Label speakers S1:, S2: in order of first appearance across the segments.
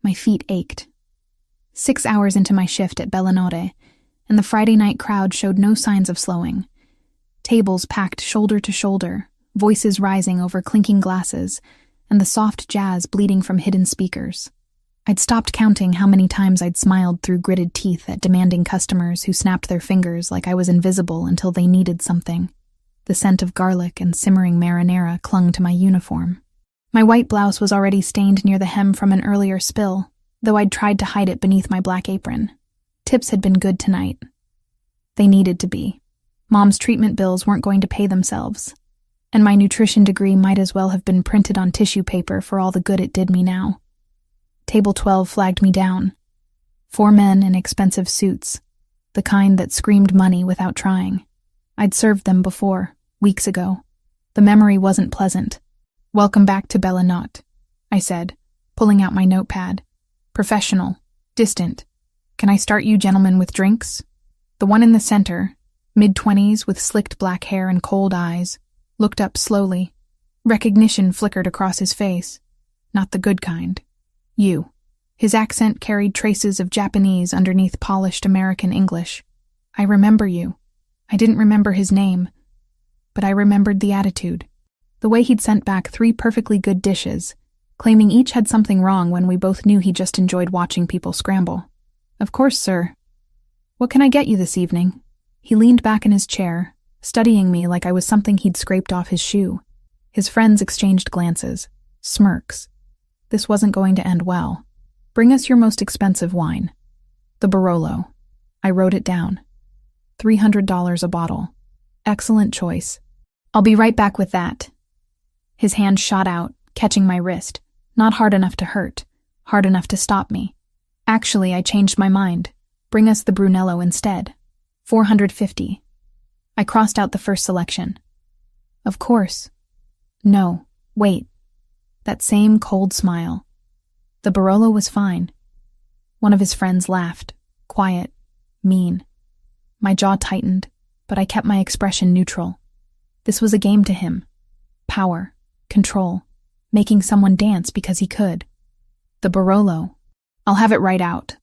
S1: My feet ached. 6 hours into my shift at Bellinore, and the Friday night crowd showed no signs of slowing. Tables packed shoulder to shoulder, voices rising over clinking glasses, and the soft jazz bleeding from hidden speakers. I'd stopped counting how many times I'd smiled through gritted teeth at demanding customers who snapped their fingers like I was invisible until they needed something. The scent of garlic and simmering marinara clung to my uniform. My white blouse was already stained near the hem from an earlier spill, though I'd tried to hide it beneath my black apron. Tips had been good tonight. They needed to be. Mom's treatment bills weren't going to pay themselves, and my nutrition degree might as well have been printed on tissue paper for all the good it did me now. Table 12 flagged me down. 4 men in expensive suits, the kind that screamed money without trying. I'd served them before, weeks ago. The memory wasn't pleasant. "Welcome back to Bellinore," I said, pulling out my notepad. Professional, distant. "Can I start you gentlemen with drinks?" The one in the center, mid-20s with slicked black hair and cold eyes, looked up slowly. Recognition flickered across his face. Not the good kind. "You." His accent carried traces of Japanese underneath polished American English. "I remember you." I didn't remember his name, but I remembered the attitude. The way he'd sent back 3 perfectly good dishes, claiming each had something wrong when we both knew he just enjoyed watching people scramble. "Of course, sir. What can I get you this evening?" He leaned back in his chair, studying me like I was something he'd scraped off his shoe. His friends exchanged glances, smirks. This wasn't going to end well. "Bring us your most expensive wine." The Barolo. I wrote it down. $300 a bottle. Excellent choice. "I'll be right back with that." His hand shot out, catching my wrist. Not hard enough to hurt, hard enough to stop me. "Actually, I changed my mind. Bring us the Brunello instead. $450. I crossed out the first selection. "Of course." "No, wait." That same cold smile. The Barolo was fine. One of his friends laughed, quiet, mean. My jaw tightened, but I kept my expression neutral. This was a game to him. Power, control, making someone dance because he could. The Barolo. "I'll have it right out."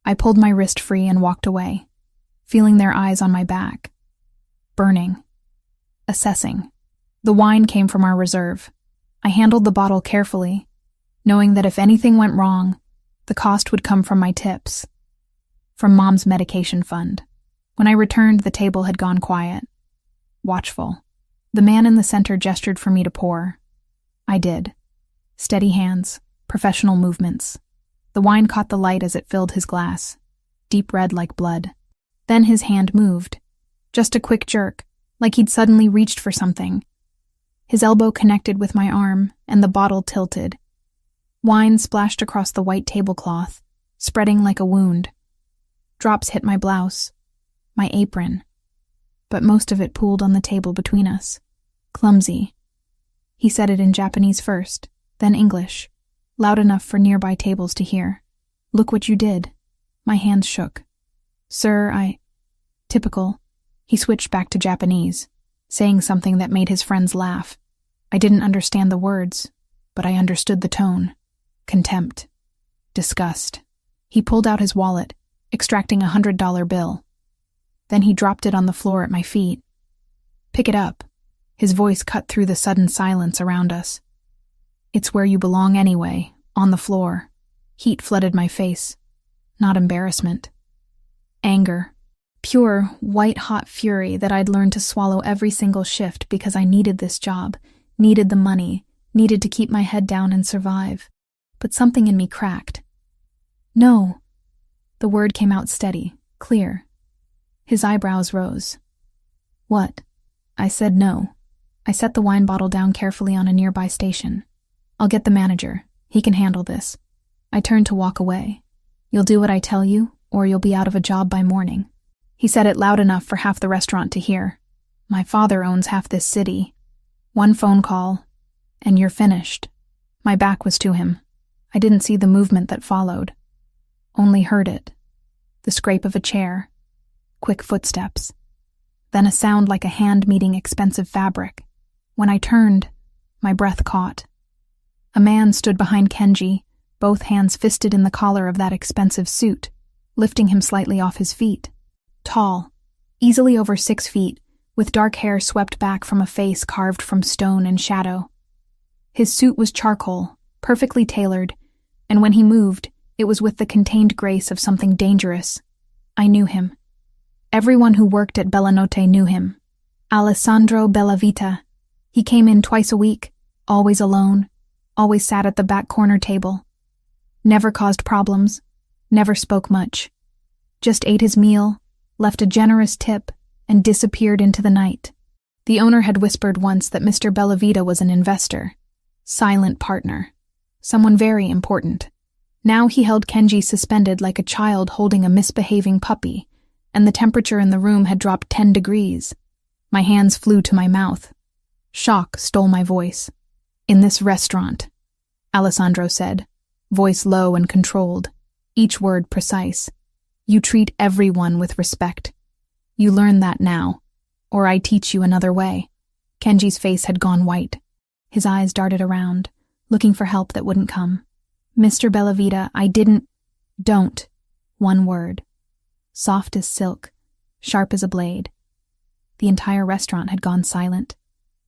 S1: I pulled my wrist free and walked away, feeling their eyes on my back. Burning. Assessing. The wine came from our reserve. I handled the bottle carefully, knowing that if anything went wrong, the cost would come from my tips. From Mom's medication fund. When I returned, the table had gone quiet. Watchful. The man in the center gestured for me to pour. I did. Steady hands, professional movements. The wine caught the light as it filled his glass, deep red like blood. Then his hand moved. Just a quick jerk, like he'd suddenly reached for something. His elbow connected with my arm, and the bottle tilted. Wine splashed across the white tablecloth, spreading like a wound. Drops hit my blouse, my apron, but most of it pooled on the table between us. Clumsy. He said it in Japanese first, then English, loud enough for nearby tables to hear. "Look what you did." My hands shook. "Sir, Typical. He switched back to Japanese, saying something that made his friends laugh. I didn't understand the words, but I understood the tone. Contempt. Disgust. He pulled out his wallet, extracting a $100 bill. Then he dropped it on the floor at my feet. "Pick it up." His voice cut through the sudden silence around us. "It's where you belong anyway, on the floor." Heat flooded my face. Not embarrassment. Anger. Pure, white-hot fury that I'd learned to swallow every single shift because I needed this job, needed the money, needed to keep my head down and survive. But something in me cracked. "No." The word came out steady, clear. His eyebrows rose. "What?" I said no. I set the wine bottle down carefully on a nearby station. "I'll get the manager. He can handle this." I turned to walk away. "You'll do what I tell you, or you'll be out of a job by morning." He said it loud enough for half the restaurant to hear. "My father owns half this city. One phone call, and you're finished." My back was to him. I didn't see the movement that followed. Only heard it. The scrape of a chair. Quick footsteps. Then a sound like a hand meeting expensive fabric. When I turned, my breath caught. A man stood behind Kenji, both hands fisted in the collar of that expensive suit, lifting him slightly off his feet. Tall, easily over 6 feet, with dark hair swept back from a face carved from stone and shadow. His suit was charcoal, perfectly tailored, and when he moved, it was with the contained grace of something dangerous. I knew him. Everyone who worked at Bellanotte knew him. Alessandro Bellavita. He came in twice a week, always alone, always sat at the back corner table. Never caused problems, never spoke much. Just ate his meal, left a generous tip, and disappeared into the night. The owner had whispered once that Mr. Bellavita was an investor, silent partner, someone very important. Now he held Kenji suspended like a child holding a misbehaving puppy, and the temperature in the room had dropped 10 degrees. My hands flew to my mouth. Shock stole my voice. "In this restaurant," Alessandro said, voice low and controlled, each word precise. "You treat everyone with respect. You learn that now, or I teach you another way." Kenji's face had gone white. His eyes darted around, looking for help that wouldn't come. "Mr. Bellavita, I didn't—" "Don't." One word. Soft as silk, sharp as a blade. The entire restaurant had gone silent.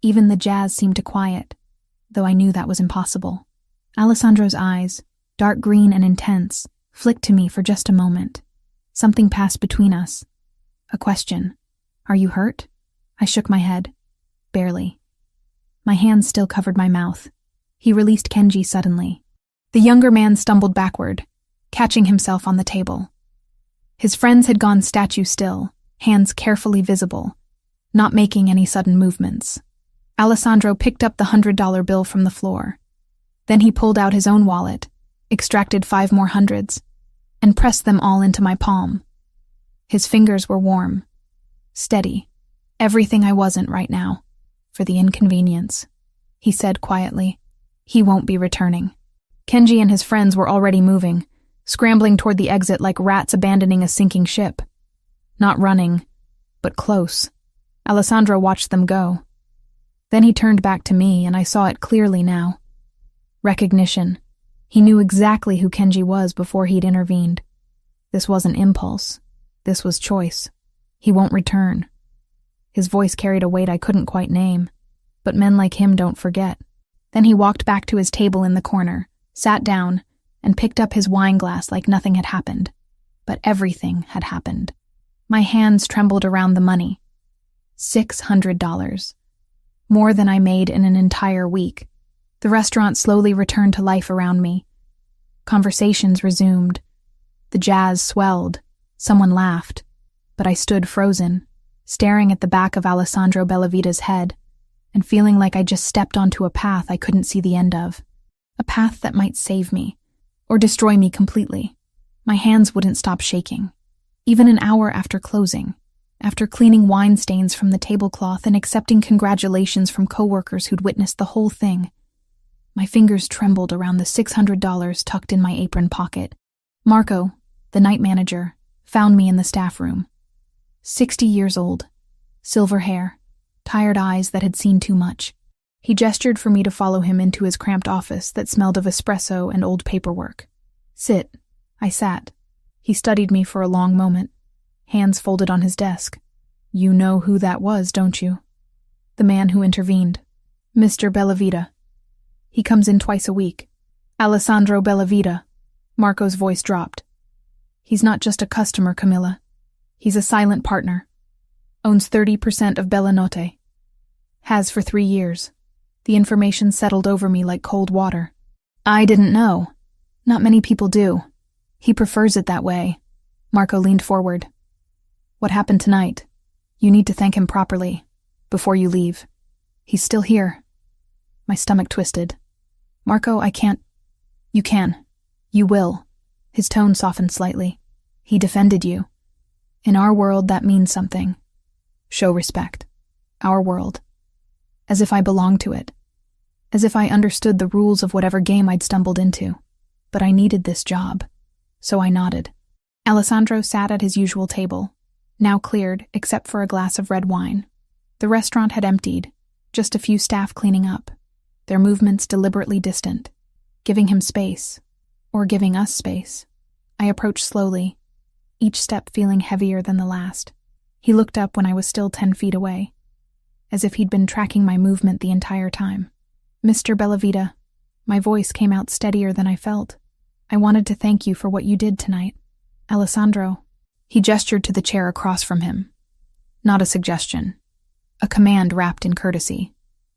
S1: Even the jazz seemed to quiet, though I knew that was impossible. Alessandro's eyes, dark green and intense, flicked to me for just a moment. Something passed between us. A question. "Are you hurt?" I shook my head. "Barely." My hands still covered my mouth. He released Kenji suddenly. The younger man stumbled backward, catching himself on the table. His friends had gone statue still, hands carefully visible, not making any sudden movements. Alessandro picked up the $100 bill from the floor. Then he pulled out his own wallet, extracted 5 more hundreds, and pressed them all into my palm. His fingers were warm, steady, everything I wasn't right now, for the inconvenience. He said quietly, "He won't be returning." Kenji and his friends were already moving, scrambling toward the exit like rats abandoning a sinking ship. Not running, but close. Alessandro watched them go. Then he turned back to me, and I saw it clearly now. Recognition. He knew exactly who Kenji was before he'd intervened. This wasn't impulse. This was choice. He won't return. His voice carried a weight I couldn't quite name, but men like him don't forget. Then he walked back to his table in the corner, sat down, and picked up his wine glass like nothing had happened. But everything had happened. My hands trembled around the money. $600. More than I made in an entire week. The restaurant slowly returned to life around me. Conversations resumed. The jazz swelled. Someone laughed. But I stood frozen, staring at the back of Alessandro Bellavita's head, and feeling like I just stepped onto a path I couldn't see the end of. A path that might save me, or destroy me completely. My hands wouldn't stop shaking. Even an hour after closing, after cleaning wine stains from the tablecloth and accepting congratulations from coworkers who'd witnessed the whole thing, my fingers trembled around the $600 tucked in my apron pocket. Marco, the night manager, found me in the staff room. 60 years old, silver hair, tired eyes that had seen too much. He gestured for me to follow him into his cramped office that smelled of espresso and old paperwork. "Sit." I sat. He studied me for a long moment, hands folded on his desk. "You know who that was, don't you?" "The man who intervened. Mr. Bellavita. He comes in twice a week. Alessandro Bellavita." Marco's voice dropped. "He's not just a customer, Camilla. He's a silent partner. Owns 30% of Bellanotte. Has for 3 years. The information settled over me like cold water. I didn't know. Not many people do. He prefers it that way." Marco leaned forward. "What happened tonight? You need to thank him properly, before you leave. He's still here." My stomach twisted. "Marco, I can't." "You can. You will." His tone softened slightly. "He defended you. In our world, that means something. Show respect. Our world. As if I belonged to it. As if I understood the rules of whatever game I'd stumbled into. But I needed this job. So I nodded. Alessandro sat at his usual table, now cleared except for a glass of red wine. The restaurant had emptied, just a few staff cleaning up, their movements deliberately distant, giving him space, or giving us space. I approached slowly, each step feeling heavier than the last. He looked up when I was still 10 feet away, as if he'd been tracking my movement the entire time. "Mr. Bellavita," my voice came out steadier than I felt. "I wanted to thank you for what you did tonight. Aleandro." He gestured to the chair across from him. Not a suggestion. A command wrapped in courtesy.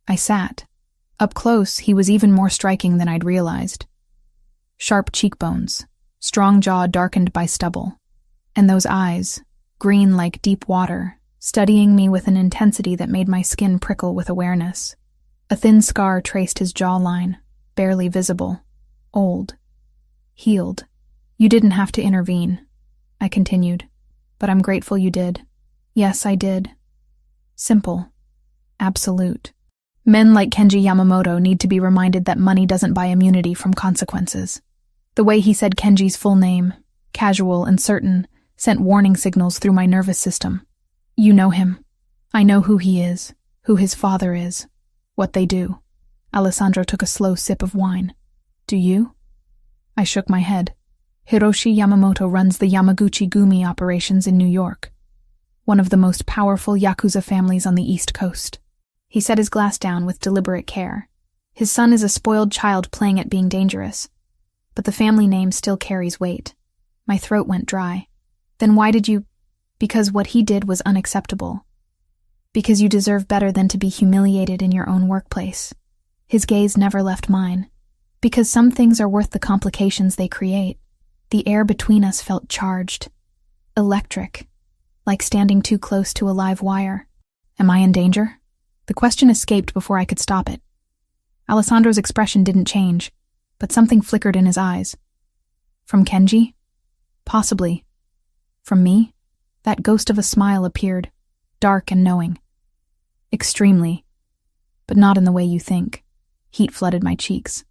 S1: I sat. Up close, he was even more striking than I'd realized. Sharp cheekbones, strong jaw darkened by stubble, and those eyes, green like deep water, studying me with an intensity that made my skin prickle with awareness. A thin scar traced his jawline, barely visible, old, healed. "You didn't have to intervene," I continued, "but I'm grateful you did." "Yes, I did." Simple. Absolute. Men like Kenji Yamamoto need to be reminded that money doesn't buy immunity from consequences. The way he said Kenji's full name, casual and certain, sent warning signals through my nervous system. "You know him. I know who he is, who his father is, what they do." Aleandro took a slow sip of wine. "Do you?" I shook my head. "Hiroshi Yamamoto runs the Yamaguchi Gumi operations in New York, one of the most powerful Yakuza families on the East Coast." He set his glass down with deliberate care. "His son is a spoiled child playing at being dangerous, but the family name still carries weight." My throat went dry. "Then why did you—" "Because what he did was unacceptable. Because you deserve better than to be humiliated in your own workplace." His gaze never left mine. "Because some things are worth the complications they create." The air between us felt charged, electric, like standing too close to a live wire. Am I in danger? The question escaped before I could stop it. Alessandro's expression didn't change, but something flickered in his eyes. From Kenji? Possibly. From me? That ghost of a smile appeared, dark and knowing. Extremely, but not in the way you think. Heat flooded my cheeks.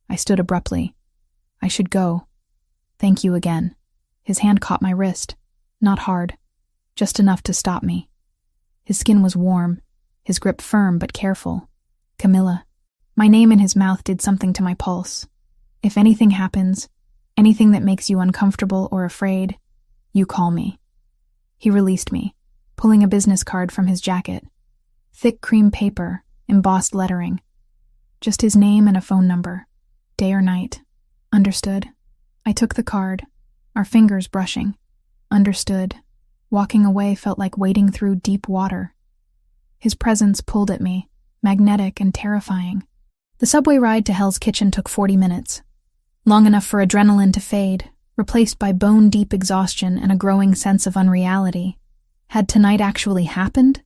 S1: I stood abruptly. "I should go. Thank you again." His hand caught my wrist. Not hard, just enough to stop me. His skin was warm, his grip firm but careful. "Camilla." My name in his mouth did something to my pulse. "If anything happens, anything that makes you uncomfortable or afraid, you call me." He released me, pulling a business card from his jacket. Thick cream paper, embossed lettering. Just his name and a phone number. Day or night. Understood. I took the card, our fingers brushing. Understood. Walking away felt like wading through deep water. His presence pulled at me, magnetic and terrifying. The subway ride to Hell's Kitchen took 40 minutes. Long enough for adrenaline to fade, replaced by bone-deep exhaustion and a growing sense of unreality. Had tonight actually happened?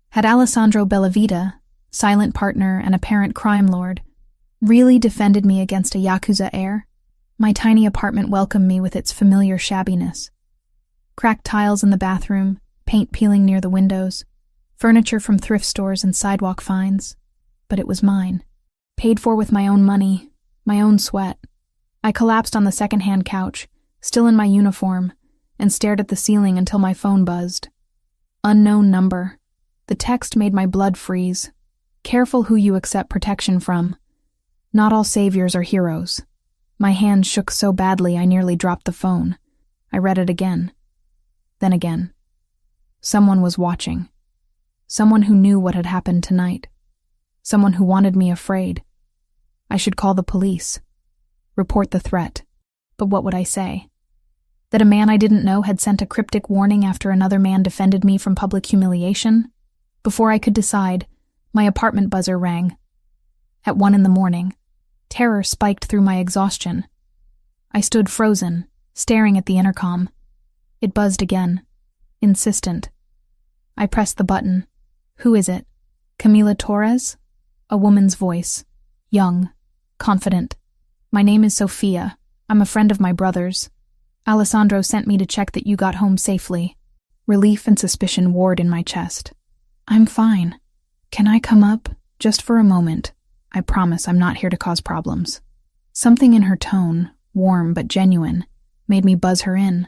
S1: Had Aleandro Bellavita, silent partner and apparent crime lord, really defended me against a Yakuza heir? My tiny apartment welcomed me with its familiar shabbiness. Cracked tiles in the bathroom, paint peeling near the windows, furniture from thrift stores and sidewalk finds. But it was mine. Paid for with my own money, my own sweat. I collapsed on the second-hand couch, still in my uniform, and stared at the ceiling until my phone buzzed. Unknown number. The text made my blood freeze. "Careful who you accept protection from. Not all saviors are heroes." My hand shook so badly I nearly dropped the phone. I read it again. Then again. Someone was watching. Someone who knew what had happened tonight. Someone who wanted me afraid. I should call the police. Report the threat. But what would I say? That a man I didn't know had sent a cryptic warning after another man defended me from public humiliation? Before I could decide, my apartment buzzer rang. At 1 a.m, terror spiked through my exhaustion. I stood frozen, staring at the intercom. It buzzed again, insistent. I pressed the button. Who is it? Camila Torres? A woman's voice. Young, confident. My name is Sophia. I'm a friend of my brother's. Aleandro sent me to check that you got home safely. Relief and suspicion warred in my chest. I'm fine. Can I come up? Just for a moment. I promise I'm not here to cause problems. Something in her tone, warm but genuine, made me buzz her in.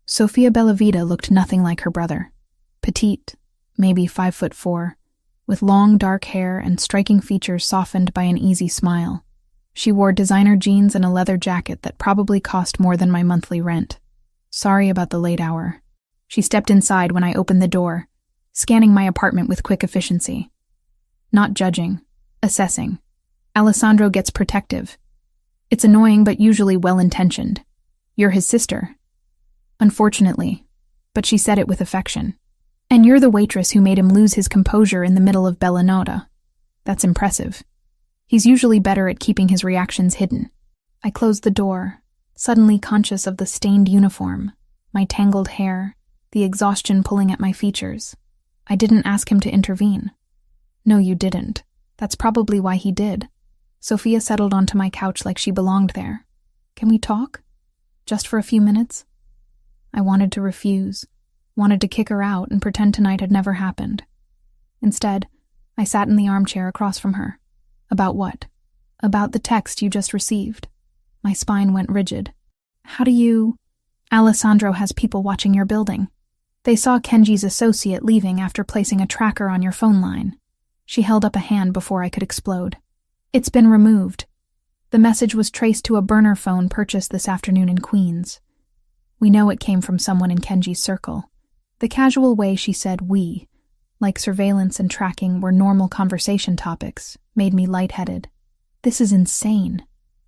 S1: Sophia Bellavita looked nothing like her brother. Petite, maybe 5'4", with long dark hair and striking features softened by an easy smile. She wore designer jeans and a leather jacket that probably cost more than my monthly rent. Sorry about the late hour. She stepped inside when I opened the door, scanning my apartment with quick efficiency. Not judging, assessing. Aleandro gets protective. It's annoying but usually well-intentioned. You're his sister. Unfortunately, but she said it with affection. And you're the waitress who made him lose his composure in the middle of Bella Nota. That's impressive. He's usually better at keeping his reactions hidden. I closed the door, suddenly conscious of the stained uniform, my tangled hair, the exhaustion pulling at my features. I didn't ask him to intervene. No, you didn't. That's probably why he did. Sophia settled onto my couch like she belonged there. Can we talk? Just for a few minutes? I wanted to refuse, wanted to kick her out and pretend tonight had never happened. Instead, I sat in the armchair across from her. About what? About the text you just received. My spine went rigid. How do you... Aleandro has people watching your building. They saw Kenji's associate leaving after placing a tracker on your phone line. She held up a hand before I could explode. It's been removed. The message was traced to a burner phone purchased this afternoon in Queens. We know it came from someone in Kenji's circle. The casual way she said we, like surveillance and tracking were normal conversation topics, made me lightheaded. This is insane.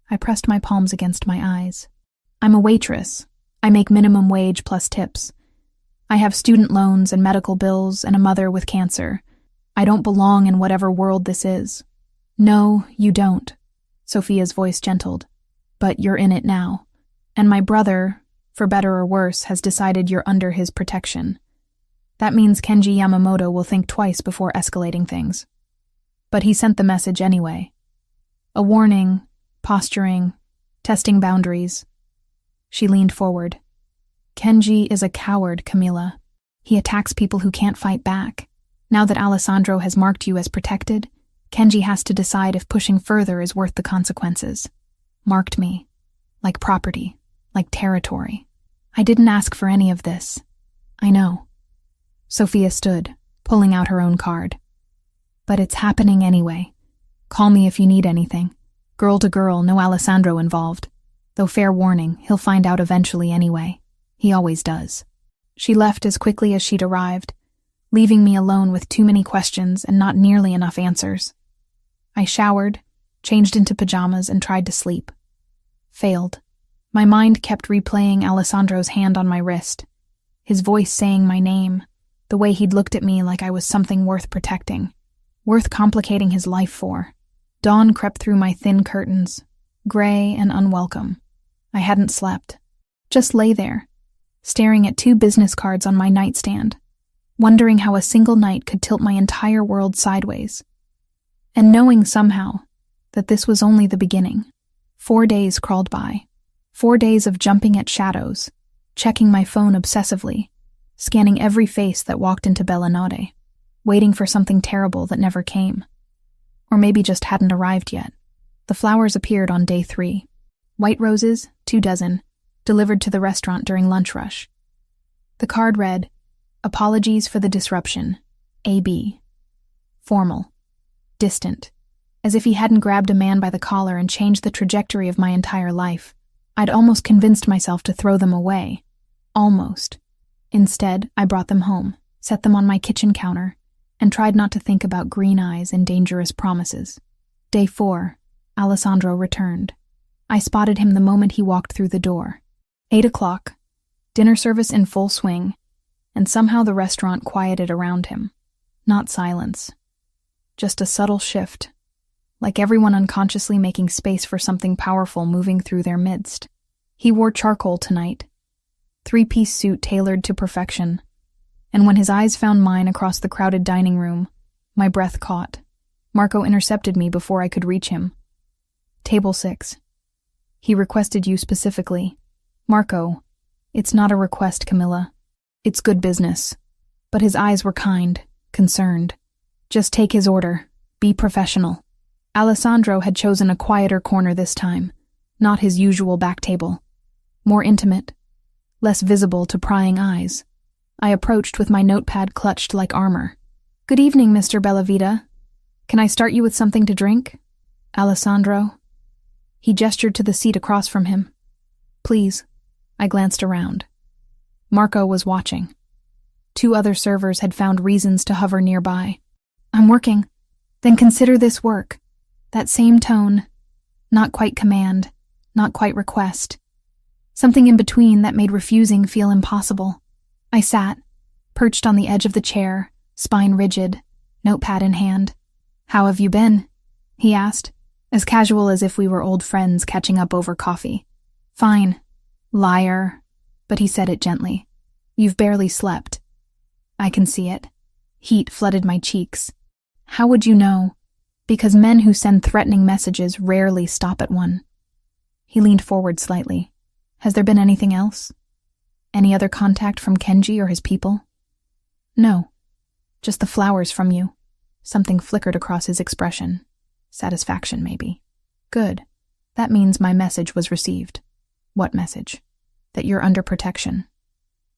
S1: I pressed my palms against my eyes. I'm a waitress. I make minimum wage plus tips. I have student loans and medical bills and a mother with cancer. I don't belong in whatever world this is. No, you don't. Sophia's voice gentled. But you're in it now. And my brother, for better or worse, has decided you're under his protection. That means Kenji Yamamoto will think twice before escalating things. But he sent the message anyway. A warning, posturing, testing boundaries. She leaned forward. Kenji is a coward, Camila. He attacks people who can't fight back. Now that Aleandro has marked you as protected, Kenji has to decide if pushing further is worth the consequences. Marked me. Like property. Like territory. I didn't ask for any of this. I know. Sophia stood, pulling out her own card. But it's happening anyway. Call me if you need anything. Girl to girl, no Aleandro involved. Though fair warning, he'll find out eventually anyway. He always does. She left as quickly as she'd arrived, leaving me alone with too many questions and not nearly enough answers. I showered, changed into pajamas, and tried to sleep. Failed. My mind kept replaying Aleandro's hand on my wrist, his voice saying my name, the way he'd looked at me like I was something worth protecting, worth complicating his life for. Dawn crept through my thin curtains, gray and unwelcome. I hadn't slept. Just lay there, staring at 2 business cards on my nightstand, wondering how a single night could tilt my entire world sideways, and knowing somehow that this was only the beginning. 4 days crawled by. 4 days of jumping at shadows, checking my phone obsessively, scanning every face that walked into Bella Nota, waiting for something terrible that never came. Or maybe just hadn't arrived yet. The flowers appeared on day 3. White roses, 2 dozen, delivered to the restaurant during lunch rush. The card read, "Apologies for the disruption. A.B." Formal. Distant. As if he hadn't grabbed a man by the collar and changed the trajectory of my entire life. I'd almost convinced myself to throw them away. Almost. Instead, I brought them home, set them on my kitchen counter, and tried not to think about green eyes and dangerous promises. Day 4, Aleandro returned. I spotted him the moment he walked through the door. 8 o'clock, dinner service in full swing, and somehow the restaurant quieted around him. Not silence. Just a subtle shift, like everyone unconsciously making space for something powerful moving through their midst. He wore charcoal tonight, 3-piece suit tailored to perfection, and when his eyes found mine across the crowded dining room, my breath caught. Marco intercepted me before I could reach him. Table 6. He requested you specifically. Marco, it's not a request, Camila. It's good business. But his eyes were kind, concerned. Just take his order. Be professional. Aleandro had chosen a quieter corner this time, not his usual back table. More intimate, less visible to prying eyes. I approached with my notepad clutched like armor. Good evening, Mr. Bellavita. Can I start you with something to drink? Aleandro? He gestured to the seat across from him. "Please." I glanced around. Marco was watching. 2 other servers had found reasons to hover nearby. "I'm working." "Then consider this work." That same tone. Not quite command, not quite request. Something in between that made refusing feel impossible. I sat, perched on the edge of the chair, spine rigid, notepad in hand. "How have you been?" he asked, as casual as if we were old friends catching up over coffee. "Fine." "Liar." But he said it gently. "You've barely slept." I can see it. Heat flooded my cheeks. "How would you know?" "Because men who send threatening messages rarely stop at one." He leaned forward slightly. "Has there been anything else? Any other contact from Kenji or his people?" "No. Just the flowers from you." Something flickered across his expression. Satisfaction, maybe. "Good. That means my message was received." "What message?" "That you're under protection.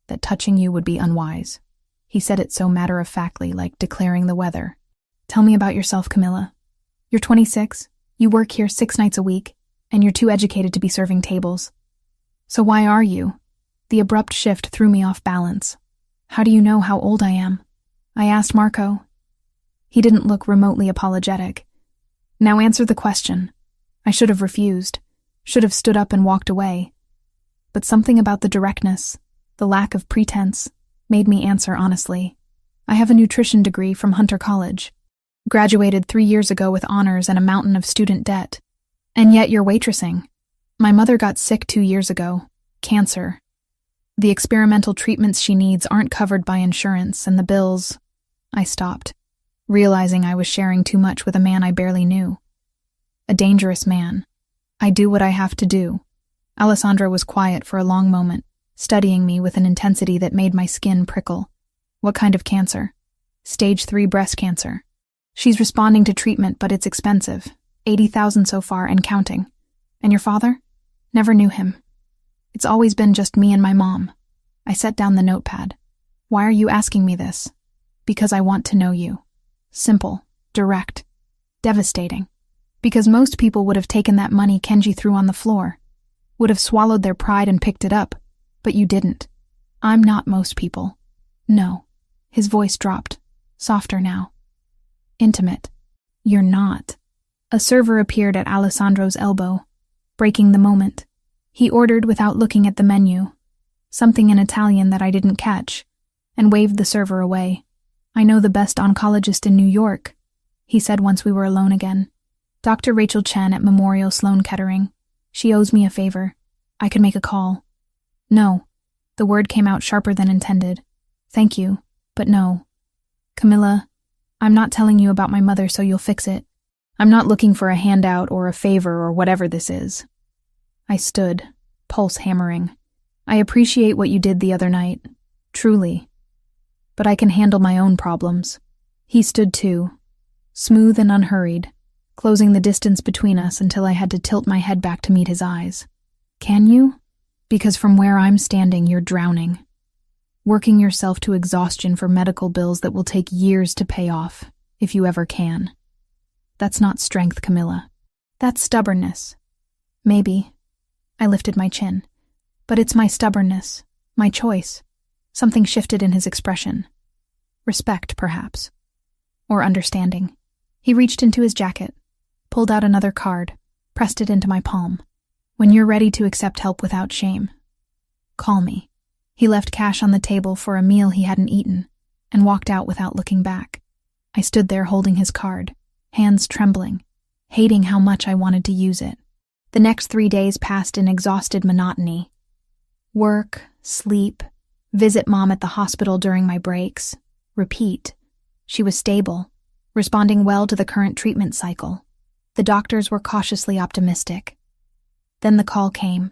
S1: That touching you would be unwise." He said it so matter-of-factly, like declaring the weather. "Tell me about yourself, Camilla. You're 26, you work here 6 nights a week, and you're too educated to be serving tables. So why are you?" The abrupt shift threw me off balance. "How do you know how old I am?" I asked Marco. He didn't look remotely apologetic. "Now answer the question." I should have refused, should have stood up and walked away. But something about the directness, the lack of pretense, made me answer honestly. "I have a nutrition degree from Hunter College. Graduated 3 years ago with honors and a mountain of student debt. And yet you're waitressing." "My mother got sick 2 years ago. Cancer. The experimental treatments she needs aren't covered by insurance, and the bills..." I stopped, realizing I was sharing too much with a man I barely knew. A dangerous man. "I do what I have to do." Aleandro was quiet for a long moment, studying me with an intensity that made my skin prickle. "What kind of cancer?" "Stage 3 breast cancer. She's responding to treatment, but it's expensive. 80,000 so far and counting." "And your father?" "Never knew him. It's always been just me and my mom." I set down the notepad. "Why are you asking me this?" "Because I want to know you." Simple, direct, devastating. Because most people would have taken that money Kenji threw on the floor, would have swallowed their pride and picked it up, but you didn't. I'm not most people. No. His voice dropped, softer now. "Intimate. You're not." A server appeared at Alessandro's elbow, breaking the moment. He ordered without looking at the menu, something in Italian that I didn't catch, and waved the server away. "I know the best oncologist in New York," he said once we were alone again. "Dr. Rachel Chen at Memorial Sloan Kettering. She owes me a favor. I could make a call." "No." The word came out sharper than intended. "Thank you, but no." "Camilla, I'm not telling you about my mother so you'll fix it. I'm not looking for a handout or a favor or whatever this is." I stood, pulse hammering. "I appreciate what you did the other night. Truly. But I can handle my own problems." He stood too, smooth and unhurried, closing the distance between us until I had to tilt my head back to meet his eyes. "Can you? Because from where I'm standing, you're drowning. Working yourself to exhaustion for medical bills that will take years to pay off, if you ever can. That's not strength, Camilla. That's stubbornness. Maybe." I lifted my chin. "But it's my stubbornness, my choice." Something shifted in his expression. Respect, perhaps. Or understanding. He reached into his jacket, pulled out another card, pressed it into my palm. "When you're ready to accept help without shame, call me." He left cash on the table for a meal he hadn't eaten, and walked out without looking back. I stood there holding his card, hands trembling, hating how much I wanted to use it. The next 3 days passed in exhausted monotony. Work, sleep, visit mom at the hospital during my breaks, repeat. She was stable, responding well to the current treatment cycle. The doctors were cautiously optimistic. Then the call came.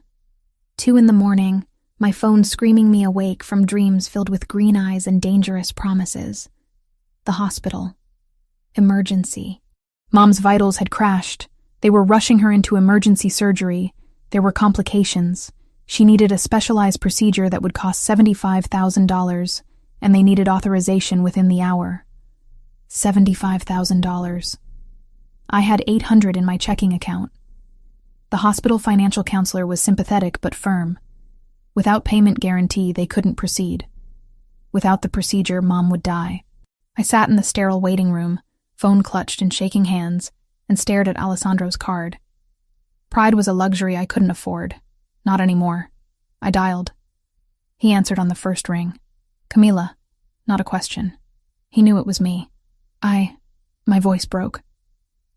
S1: 2 a.m, my phone screaming me awake from dreams filled with green eyes and dangerous promises. The hospital. Emergency. Mom's vitals had crashed. They were rushing her into emergency surgery. There were complications. She needed a specialized procedure that would cost $75,000, and they needed authorization within the hour. $75,000. I had $800 in my checking account. The hospital financial counselor was sympathetic but firm. Without payment guarantee, they couldn't proceed. Without the procedure, Mom would die. I sat in the sterile waiting room, phone clutched in shaking hands, and stared at Alessandro's card. Pride was a luxury I couldn't afford. Not anymore. I dialed. He answered on the first ring. Camila. Not a question. He knew it was me. My voice broke.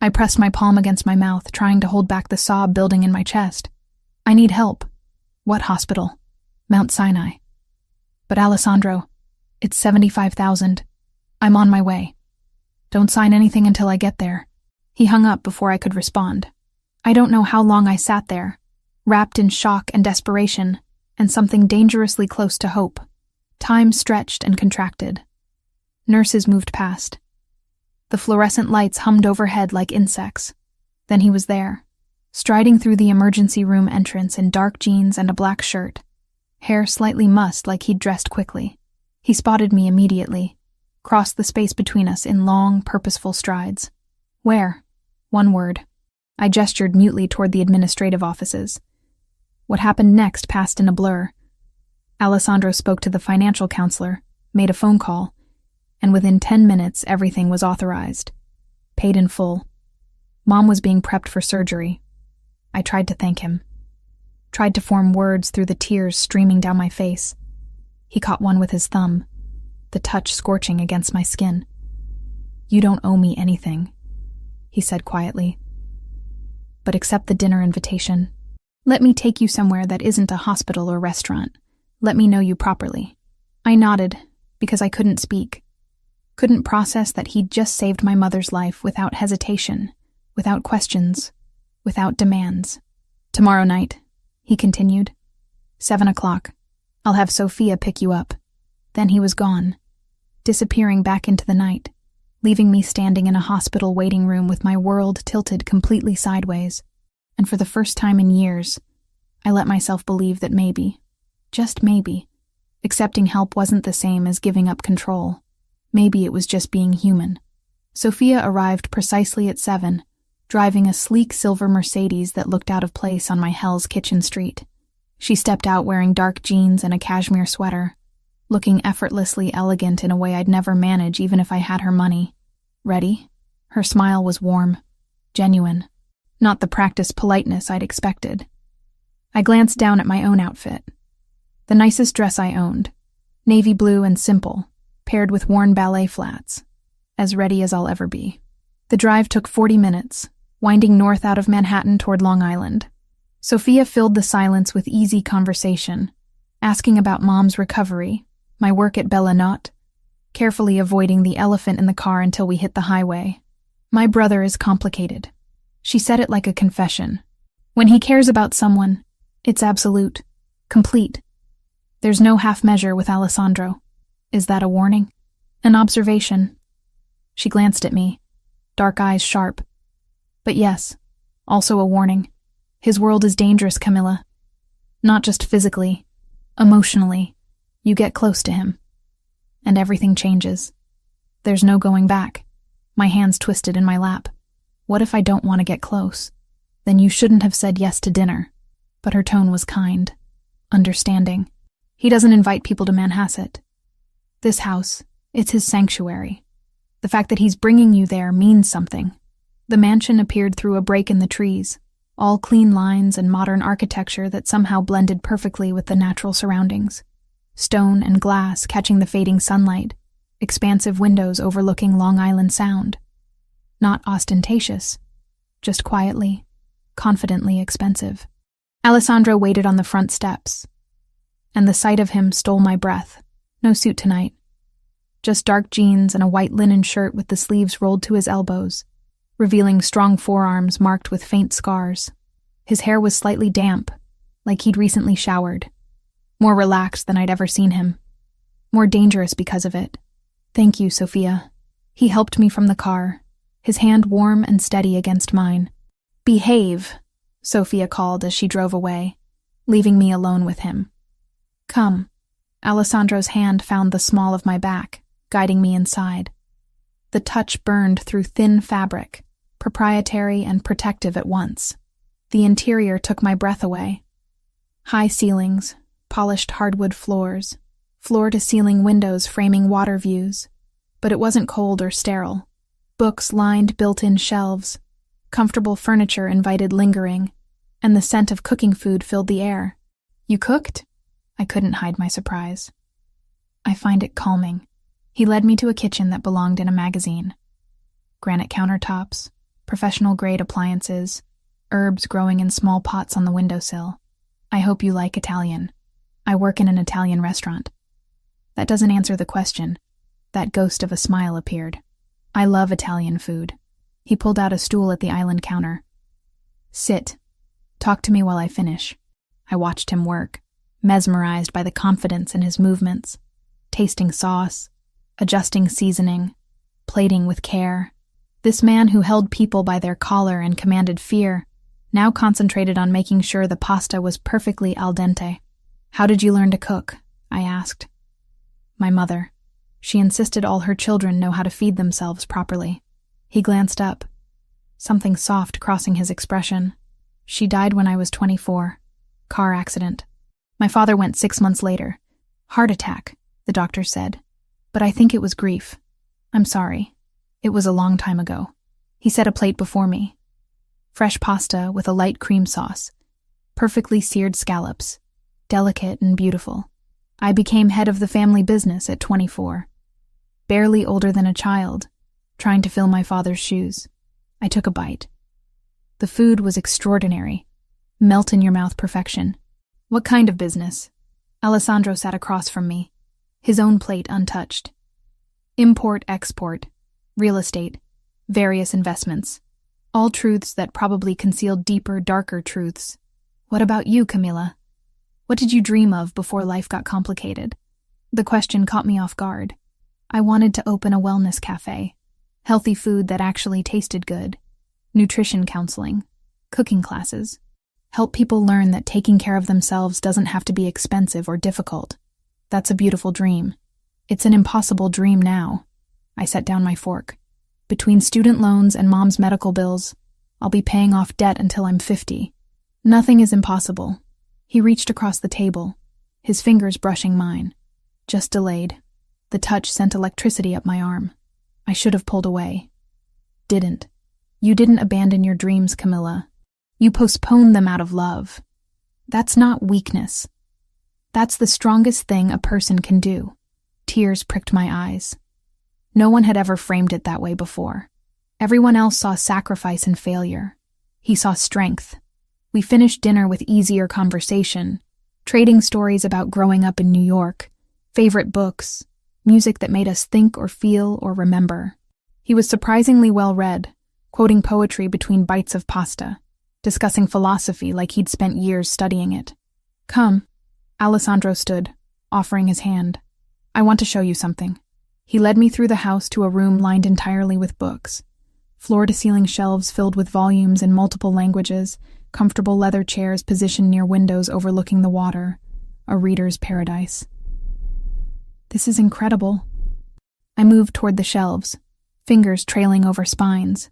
S1: I pressed my palm against my mouth, trying to hold back the sob building in my chest. I need help. What hospital? Mount Sinai. But Alessandro, it's 75,000. I'm on my way. Don't sign anything until I get there. He hung up before I could respond. I don't know how long I sat there, wrapped in shock and desperation, and something dangerously close to hope. Time stretched and contracted. Nurses moved past. The fluorescent lights hummed overhead like insects. Then he was there, striding through the emergency room entrance in dark jeans and a black shirt, hair slightly mussed like he'd dressed quickly. He spotted me immediately, crossed the space between us in long, purposeful strides. Where? One word. I gestured mutely toward the administrative offices. What happened next passed in a blur. Alessandro spoke to the financial counselor, made a phone call, and within 10 minutes everything was authorized. Paid in full. Mom was being prepped for surgery. I tried to thank him. Tried to form words through the tears streaming down my face. He caught one with his thumb, the touch scorching against my skin. You don't owe me anything, he said quietly. But accept the dinner invitation. Let me take you somewhere that isn't a hospital or restaurant. Let me know you properly. I nodded, because I couldn't speak. Couldn't process that he'd just saved my mother's life without hesitation, without questions, without demands. Tomorrow night, he continued. 7 o'clock. I'll have Sophia pick you up. Then he was gone, disappearing back into the night, leaving me standing in a hospital waiting room with my world tilted completely sideways. And for the first time in years, I let myself believe that maybe, just maybe, accepting help wasn't the same as giving up control. Maybe it was just being human. Sophia arrived precisely at 7, driving a sleek silver Mercedes that looked out of place on my Hell's Kitchen street. She stepped out wearing dark jeans and a cashmere sweater, looking effortlessly elegant in a way I'd never manage even if I had her money. Ready? Her smile was warm, genuine, not the practiced politeness I'd expected. I glanced down at my own outfit. The nicest dress I owned, navy blue and simple, paired with worn ballet flats, as ready as I'll ever be. The drive took 40 minutes, winding north out of Manhattan toward Long Island. Sophia filled the silence with easy conversation, asking about Mom's recovery, my work at Bellanot, carefully avoiding the elephant in the car until we hit the highway. My brother is complicated. She said it like a confession. When he cares about someone, it's absolute, complete. There's no half measure with Alessandro. Is that a warning? An observation? She glanced at me, dark eyes sharp. But yes, also a warning. His world is dangerous, Camila. Not just physically, emotionally. You get close to him, and everything changes. There's no going back. My hands twisted in my lap. What if I don't want to get close? Then you shouldn't have said yes to dinner. But her tone was kind, understanding. He doesn't invite people to Manhasset. This house, it's his sanctuary. The fact that he's bringing you there means something. The mansion appeared through a break in the trees, all clean lines and modern architecture that somehow blended perfectly with the natural surroundings. Stone and glass catching the fading sunlight, expansive windows overlooking Long Island Sound. Not ostentatious, just quietly, confidently expensive. Alessandro waited on the front steps, and the sight of him stole my breath. No suit tonight. Just dark jeans and a white linen shirt with the sleeves rolled to his elbows, revealing strong forearms marked with faint scars. His hair was slightly damp, like he'd recently showered. More relaxed than I'd ever seen him. More dangerous because of it. Thank you, Sophia. He helped me from the car, his hand warm and steady against mine. Behave, Sophia called as she drove away, leaving me alone with him. Come. Alessandro's hand found the small of my back, guiding me inside. The touch burned through thin fabric, proprietary and protective at once. The interior took my breath away. High ceilings, polished hardwood floors, floor-to-ceiling windows framing water views. But it wasn't cold or sterile. Books lined built-in shelves. Comfortable furniture invited lingering, and the scent of cooking food filled the air. "You cooked?" I couldn't hide my surprise. "I find it calming." He led me to a kitchen that belonged in a magazine. Granite countertops, professional-grade appliances, herbs growing in small pots on the windowsill. "I hope you like Italian. I work in an Italian restaurant." That doesn't answer the question. That ghost of a smile appeared. "I love Italian food." He pulled out a stool at the island counter. "Sit. Talk to me while I finish." I watched him work, mesmerized by the confidence in his movements, tasting sauce, adjusting seasoning, plating with care. This man who held people by their collar and commanded fear now concentrated on making sure the pasta was perfectly al dente. "How did you learn to cook?" I asked. "My mother. She insisted all her children know how to feed themselves properly." He glanced up, something soft crossing his expression. "She died when I was 24. Car accident. My father went 6 months later. Heart attack, the doctor said. But I think it was grief. I'm sorry. It was a long time ago." He set a plate before me. Fresh pasta with a light cream sauce, perfectly seared scallops, delicate and beautiful. I became head of the family business at 24, barely older than a child, trying to fill my father's shoes. I took a bite. The food was extraordinary, melt-in-your-mouth perfection. "What kind of business?" Aleandro sat across from me, his own plate untouched. "Import-export, real estate, various investments. All truths that probably concealed deeper, darker truths. What about you, Camilla? What did you dream of before life got complicated?" The question caught me off guard. I wanted to open a wellness cafe, healthy food that actually tasted good, nutrition counseling, cooking classes, help people learn that taking care of themselves doesn't have to be expensive or difficult. That's a beautiful dream. It's an impossible dream now. I set down my fork. Between student loans and mom's medical bills, I'll be paying off debt until I'm 50. Nothing is impossible. He reached across the table, his fingers brushing mine. Just delayed. The touch sent electricity up my arm. I should have pulled away. Didn't. You didn't abandon your dreams, Camilla. You postponed them out of love. That's not weakness. That's the strongest thing a person can do. Tears pricked my eyes. No one had ever framed it that way before. Everyone else saw sacrifice and failure. He saw strength. We finished dinner with easier conversation, trading stories about growing up in New York, favorite books, music that made us think or feel or remember. He was surprisingly well-read, quoting poetry between bites of pasta, discussing philosophy like he'd spent years studying it. "Come." Aleandro stood, offering his hand. "I want to show you something." He led me through the house to a room lined entirely with books. Floor-to-ceiling shelves filled with volumes in multiple languages, comfortable leather chairs positioned near windows overlooking the water, a reader's paradise. "This is incredible." I moved toward the shelves, fingers trailing over spines.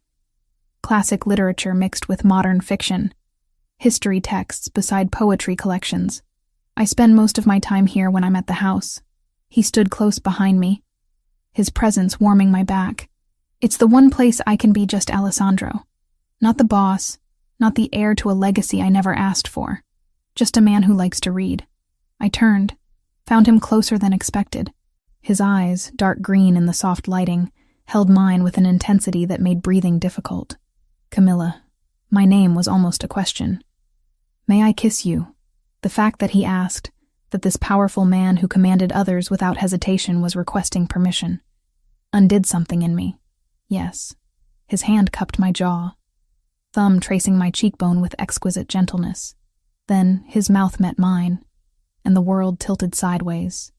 S1: Classic literature mixed with modern fiction, history texts beside poetry collections. I spend most of my time here when I'm at the house. He stood close behind me, his presence warming my back. It's the one place I can be just Aleandro. Not the boss, not the heir to a legacy I never asked for. Just a man who likes to read. I turned, found him closer than expected. His eyes, dark green in the soft lighting, held mine with an intensity that made breathing difficult. "Camilla." My name was almost a question. "May I kiss you?" The fact that he asked, that this powerful man who commanded others without hesitation was requesting permission, undid something in me. Yes. His hand cupped my jaw, thumb tracing my cheekbone with exquisite gentleness. Then his mouth met mine, and the world tilted sideways.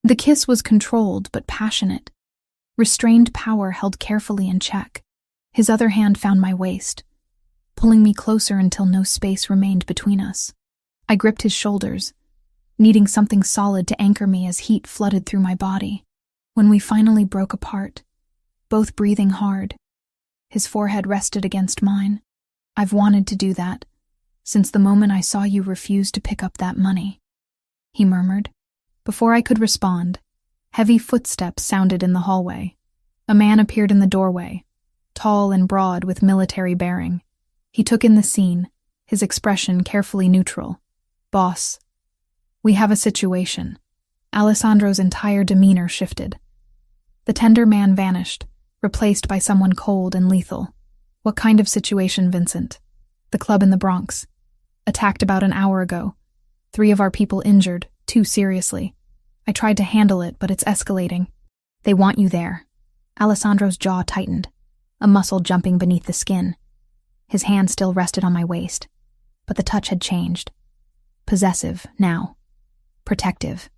S1: The kiss was controlled but passionate. Restrained power held carefully in check. His other hand found my waist, pulling me closer until no space remained between us. I gripped his shoulders, needing something solid to anchor me as heat flooded through my body. When we finally broke apart, both breathing hard, his forehead rested against mine. I've wanted to do that, since the moment I saw you refuse to pick up that money," he murmured. Before I could respond, heavy footsteps sounded in the hallway. A man appeared in the doorway, tall and broad with military bearing. He took in the scene, his expression carefully neutral. "Boss, we have a situation." Alessandro's entire demeanor shifted. The tender man vanished, replaced by someone cold and lethal. "What kind of situation, Vincent?" "The club in the Bronx. Attacked about an hour ago. 3 of our people injured, 2 seriously. I tried to handle it, but it's escalating. They want you there." Alessandro's jaw tightened, a muscle jumping beneath the skin. His hand still rested on my waist, but the touch had changed. Possessive, now. Protective.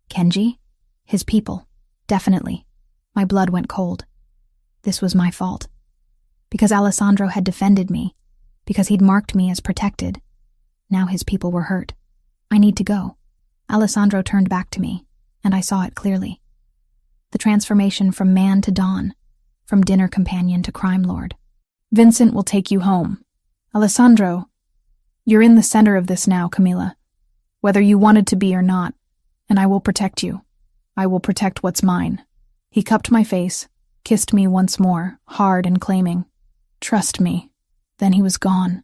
S1: Kenji? His people. Definitely. My blood went cold. This was my fault. Because Alessandro had defended me, because he'd marked me as protected. Now his people were hurt. "I need to go." Alessandro turned back to me, and I saw it clearly. The transformation from man to Don, from dinner companion to crime lord. "Vincent will take you home. Alessandro, you're in the center of this now, Camilla. Whether you wanted to be or not, and I will protect you. I will protect what's mine." He cupped my face, kissed me once more, hard and claiming. "Trust me." Then he was gone,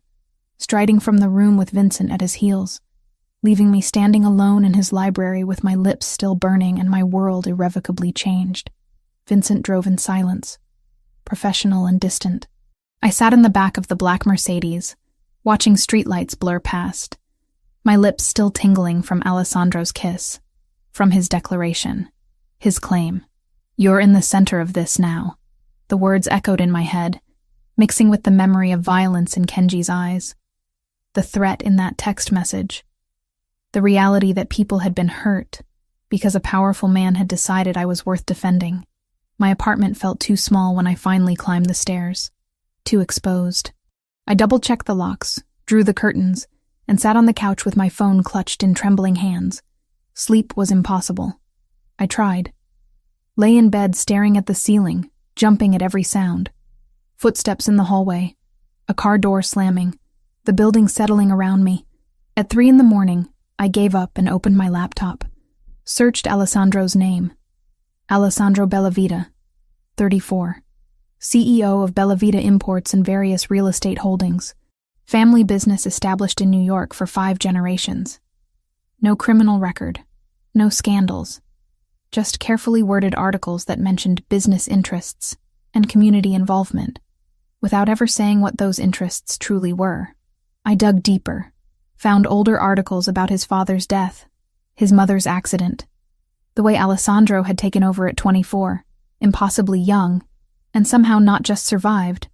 S1: striding from the room with Vincent at his heels, leaving me standing alone in his library with my lips still burning and my world irrevocably changed. Vincent drove in silence, professional and distant. I sat in the back of the black Mercedes, watching streetlights blur past, my lips still tingling from Alessandro's kiss, from his declaration, his claim. "You're in the center of this now." The words echoed in my head, mixing with the memory of violence in Kenji's eyes, the threat in that text message, the reality that people had been hurt because a powerful man had decided I was worth defending. My apartment felt too small when I finally climbed the stairs, too exposed. I double-checked the locks, drew the curtains, and sat on the couch with my phone clutched in trembling hands. Sleep was impossible. I tried. Lay in bed staring at the ceiling, jumping at every sound. Footsteps in the hallway, a car door slamming, the building settling around me. At 3 a.m, I gave up and opened my laptop. Searched Alessandro's name. Alessandro Bellavita, 34. CEO of Bellavita Imports and various real estate holdings. Family business established in New York for 5 generations. No criminal record. No scandals. Just carefully worded articles that mentioned business interests and community involvement, without ever saying what those interests truly were. I dug deeper, found older articles about his father's death, his mother's accident, the way Alessandro had taken over at 24, impossibly young, and somehow not just survived,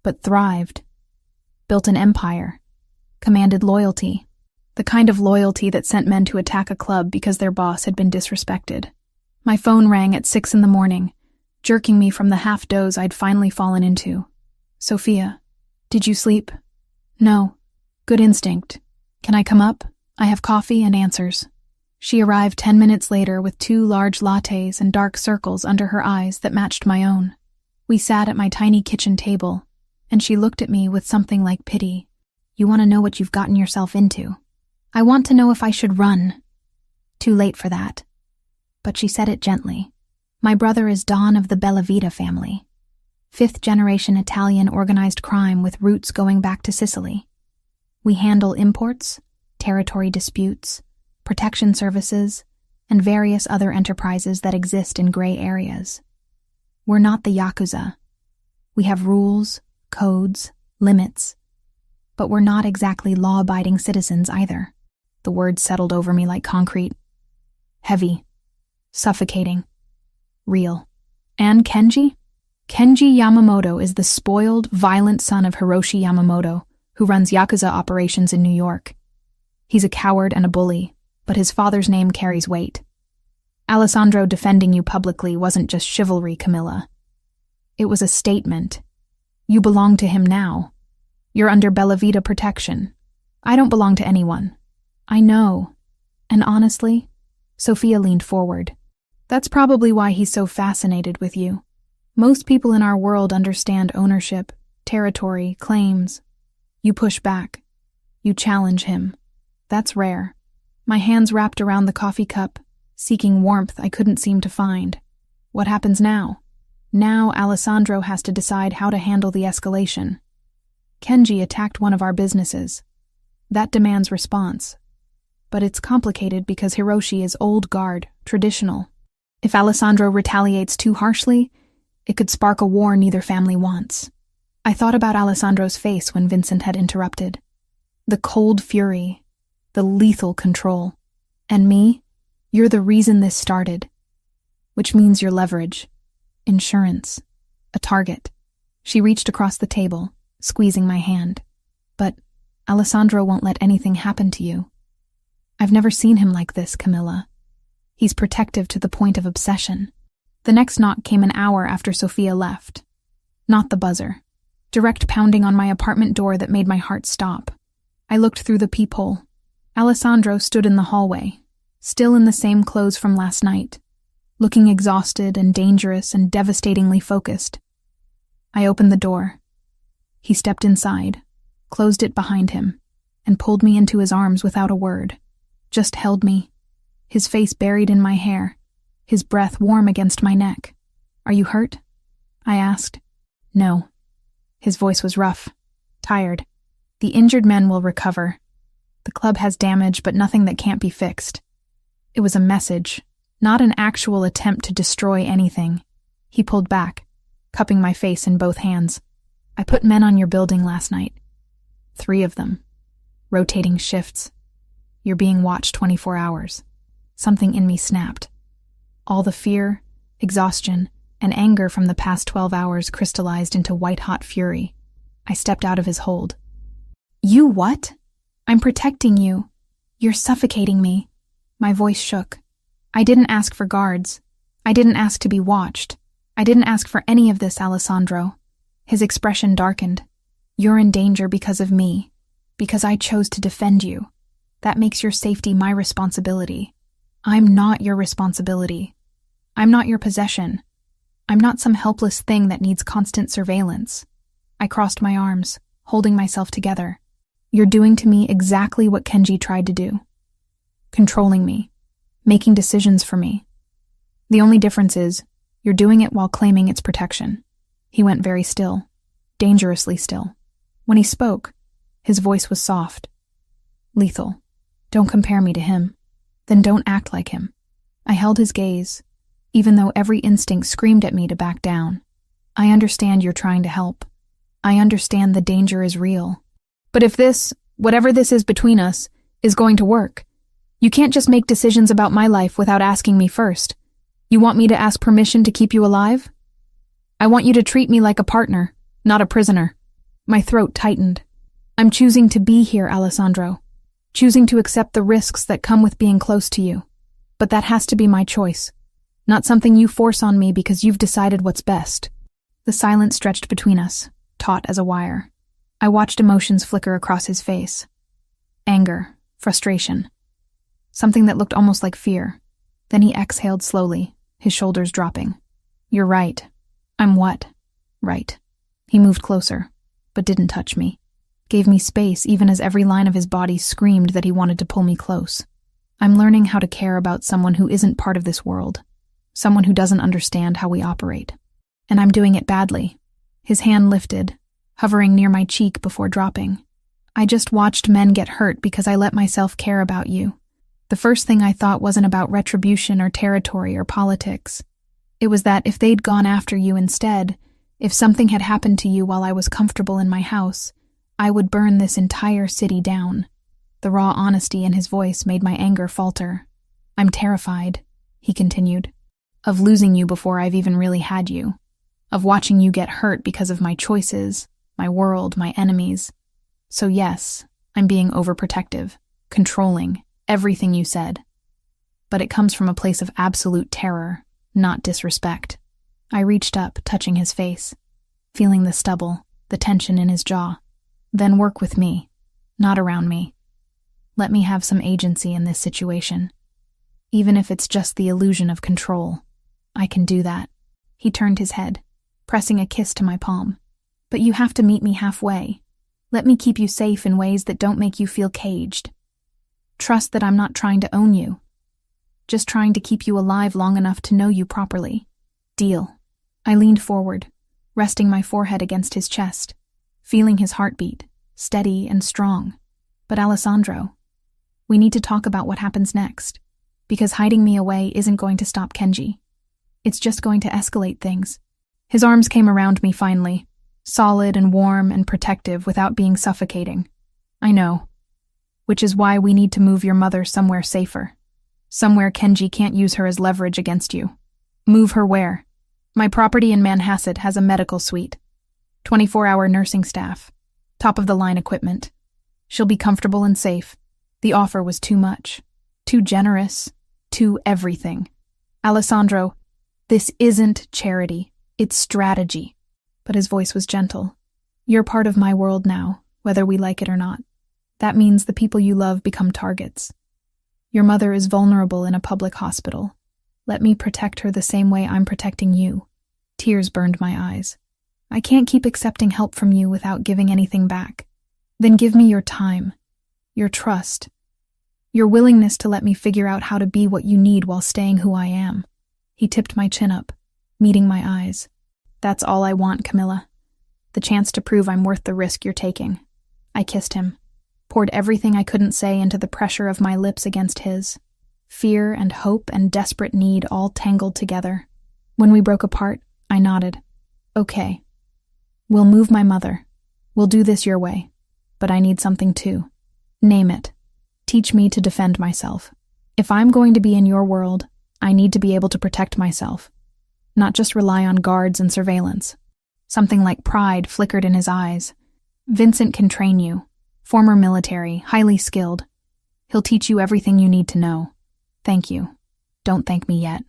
S1: but thrived. Built an empire, commanded loyalty, the kind of loyalty that sent men to attack a club because their boss had been disrespected. My phone rang at 6 a.m, jerking me from the half-doze I'd finally fallen into. "Sophia, did you sleep?" "No. Good instinct. Can I come up? I have coffee and answers." She arrived 10 minutes later with 2 large lattes and dark circles under her eyes that matched my own. We sat at my tiny kitchen table, and she looked at me with something like pity. "You want to know what you've gotten yourself into?" "I want to know if I should run." "Too late for that." But she said it gently. "My brother is Don of the Bellavita family. 5th-generation Italian organized crime with roots going back to Sicily. We handle imports, territory disputes, protection services, and various other enterprises that exist in gray areas. We're not the Yakuza. We have rules, codes, limits, but we're not exactly law-abiding citizens either." The words settled over me like concrete. Heavy. Suffocating. Real. "And Kenji?" "Kenji Yamamoto is the spoiled, violent son of Hiroshi Yamamoto, who runs Yakuza operations in New York. He's a coward and a bully, but his father's name carries weight. Alessandro defending you publicly wasn't just chivalry, Camilla. It was a statement. You belong to him now. You're under Bellavita protection. I don't belong to anyone. I know. And honestly," Sophia leaned forward, "that's probably why he's so fascinated with you. Most people in our world understand ownership, territory, claims. You push back. You challenge him. That's rare. My hands wrapped around the coffee cup, seeking warmth I couldn't seem to find. What happens now? Now Aleandro has to decide how to handle the escalation. Kenji attacked one of our businesses. That demands response. But it's complicated because Hiroshi is old guard, traditional. If Aleandro retaliates too harshly, it could spark a war neither family wants. I thought about Alessandro's face when Vincent had interrupted. The cold fury, the lethal control. And me? You're the reason this started. Which means you're leverage, insurance, a target. She reached across the table, squeezing my hand. But Aleandro won't let anything happen to you. I've never seen him like this, Camilla. He's protective to the point of obsession. The next knock came an hour after Sophia left. Not the buzzer. Direct pounding on my apartment door that made my heart stop. I looked through the peephole. Aleandro stood in the hallway, still in the same clothes from last night, looking exhausted and dangerous and devastatingly focused. I opened the door. He stepped inside, closed it behind him, and pulled me into his arms without a word. Just held me, his face buried in my hair, his breath warm against my neck. "Are you hurt?" I asked. "No." His voice was rough, tired. "The injured men will recover. The club has damage, but nothing that can't be fixed." It was a message, not an actual attempt to destroy anything. He pulled back, cupping my face in both hands. "I put men on your building last night. 3 of them. Rotating shifts. You're being watched 24 hours. Something in me snapped. All the fear, exhaustion, and anger from the past 12 hours crystallized into white-hot fury. I stepped out of his hold. "You what? I'm protecting you. You're suffocating me." My voice shook. "I didn't ask for guards. I didn't ask to be watched. I didn't ask for any of this, Aleandro." His expression darkened. "You're in danger because of me, because I chose to defend you. That makes your safety my responsibility. I'm not your responsibility. I'm not your possession. I'm not some helpless thing that needs constant surveillance." I crossed my arms, holding myself together. "You're doing to me exactly what Kenji tried to do. Controlling me, making decisions for me. The only difference is, you're doing it while claiming its protection." He went very still, dangerously still. When he spoke, his voice was soft. "Lethal. Don't compare me to him. Then don't act like him." I held his gaze, even though every instinct screamed at me to back down. "I understand you're trying to help. I understand the danger is real. But if this, whatever this is between us, is going to work, you can't just make decisions about my life without asking me first. You want me to ask permission to keep you alive? I want you to treat me like a partner, not a prisoner." My throat tightened. "I'm choosing to be here, Aleandro. Choosing to accept the risks that come with being close to you. But that has to be my choice, not something you force on me because you've decided what's best." The silence stretched between us, taut as a wire. I watched emotions flicker across his face. Anger, frustration. Something that looked almost like fear. Then he exhaled slowly, his shoulders dropping. "You're right." "I'm what?" "Right." He moved closer, but didn't touch me. Gave me space even as every line of his body screamed that he wanted to pull me close. I'm learning how to care about someone who isn't part of this world. Someone who doesn't understand how we operate. And I'm doing it badly. His hand lifted, hovering near my cheek before dropping. "I just watched men get hurt because I let myself care about you. The first thing I thought wasn't about retribution or territory or politics. It was that if they'd gone after you instead, if something had happened to you while I was comfortable in my house, I would burn this entire city down." The raw honesty in his voice made my anger falter. "I'm terrified," he continued, "of losing you before I've even really had you. Of watching you get hurt because of my choices, my world, my enemies. So yes, I'm being overprotective, controlling, everything you said. But it comes from a place of absolute terror, not disrespect." I reached up, touching his face, feeling the stubble, the tension in his jaw. "Then work with me, not around me. Let me have some agency in this situation. Even if it's just the illusion of control, I can do that." He turned his head, pressing a kiss to my palm. "But you have to meet me halfway. Let me keep you safe in ways that don't make you feel caged. Trust that I'm not trying to own you. Just trying to keep you alive long enough to know you properly. Deal." I leaned forward, resting my forehead against his chest, feeling his heartbeat, steady and strong. "But Aleandro, we need to talk about what happens next, because hiding me away isn't going to stop Kenji. It's just going to escalate things." His arms came around me finally, solid and warm and protective without being suffocating. "I know. Which is why we need to move your mother somewhere safer. Somewhere Kenji can't use her as leverage against you." "Move her where?" "My property in Manhasset has a medical suite. 24-hour nursing staff. Top-of-the-line equipment. She'll be comfortable and safe." The offer was too much. Too generous. Too everything. "Aleandro, this isn't charity. It's strategy." But his voice was gentle. "You're part of my world now, whether we like it or not. That means the people you love become targets. Your mother is vulnerable in a public hospital. Let me protect her the same way I'm protecting you." Tears burned my eyes. "I can't keep accepting help from you without giving anything back. Then give me your time, your trust, your willingness to let me figure out how to be what you need while staying who I am." He tipped my chin up, meeting my eyes. "That's all I want, Camilla. The chance to prove I'm worth the risk you're taking." I kissed him, poured everything I couldn't say into the pressure of my lips against his. Fear and hope and desperate need all tangled together. When we broke apart, I nodded. "Okay. We'll move my mother. We'll do this your way. But I need something too. Name it. Teach me to defend myself. If I'm going to be in your world, I need to be able to protect myself. Not just rely on guards and surveillance." Something like pride flickered in his eyes. "Vincent can train you. Former military, highly skilled. He'll teach you everything you need to know. Thank you. Don't thank me yet."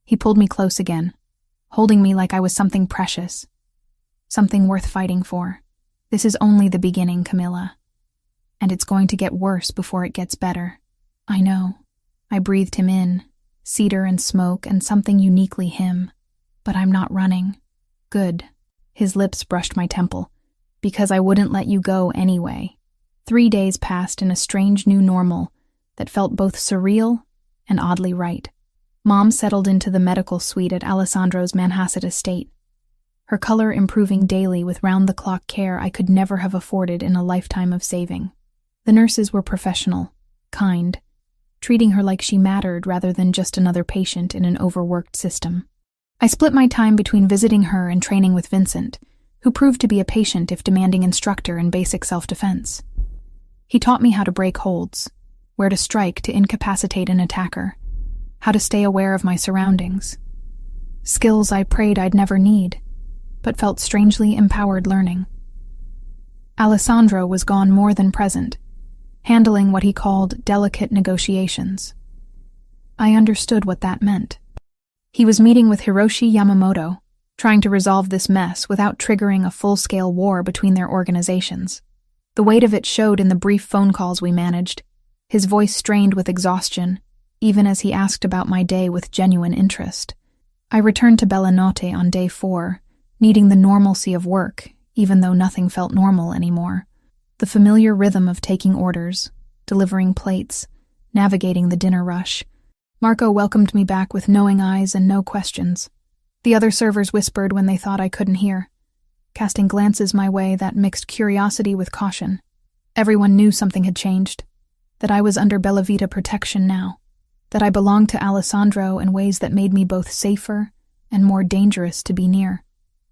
S1: He pulled me close again, holding me like I was something precious. Something worth fighting for. "This is only the beginning, Camilla. And it's going to get worse before it gets better." "I know." I breathed him in, cedar and smoke and something uniquely him. "But I'm not running." "Good." His lips brushed my temple. "Because I wouldn't let you go anyway." 3 days passed in a strange new normal that felt both surreal and oddly right. Mom settled into the medical suite at Alessandro's Manhasset estate, her color improving daily with round-the-clock care I could never have afforded in a lifetime of saving. The nurses were professional, kind, treating her like she mattered rather than just another patient in an overworked system. I split my time between visiting her and training with Vincent, who proved to be a patient if demanding instructor in basic self-defense. He taught me how to break holds, where to strike to incapacitate an attacker, how to stay aware of my surroundings. Skills I prayed I'd never need, but felt strangely empowered learning. Aleandro was gone more than present, handling what he called delicate negotiations. I understood what that meant. He was meeting with Hiroshi Yamamoto, trying to resolve this mess without triggering a full-scale war between their organizations. The weight of it showed in the brief phone calls we managed, his voice strained with exhaustion, even as he asked about my day with genuine interest. I returned to Bellanotte on day 4, needing the normalcy of work, even though nothing felt normal anymore. The familiar rhythm of taking orders, delivering plates, navigating the dinner rush. Marco welcomed me back with knowing eyes and no questions. The other servers whispered when they thought I couldn't hear, casting glances my way that mixed curiosity with caution. Everyone knew something had changed, that I was under Bellavita protection now, that I belonged to Aleandro in ways that made me both safer and more dangerous to be near.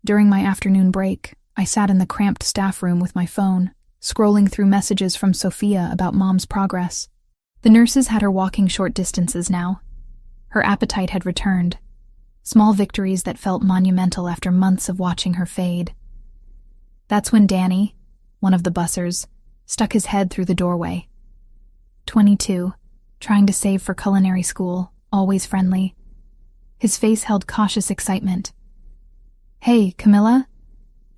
S1: During my afternoon break, I sat in the cramped staff room with my phone, scrolling through messages from Sophia about Mom's progress. The nurses had her walking short distances now. Her appetite had returned, small victories that felt monumental after months of watching her fade. That's when Danny, one of the bussers, stuck his head through the doorway. 22, trying to save for culinary school, always friendly. His face held cautious excitement. "Hey, Camilla?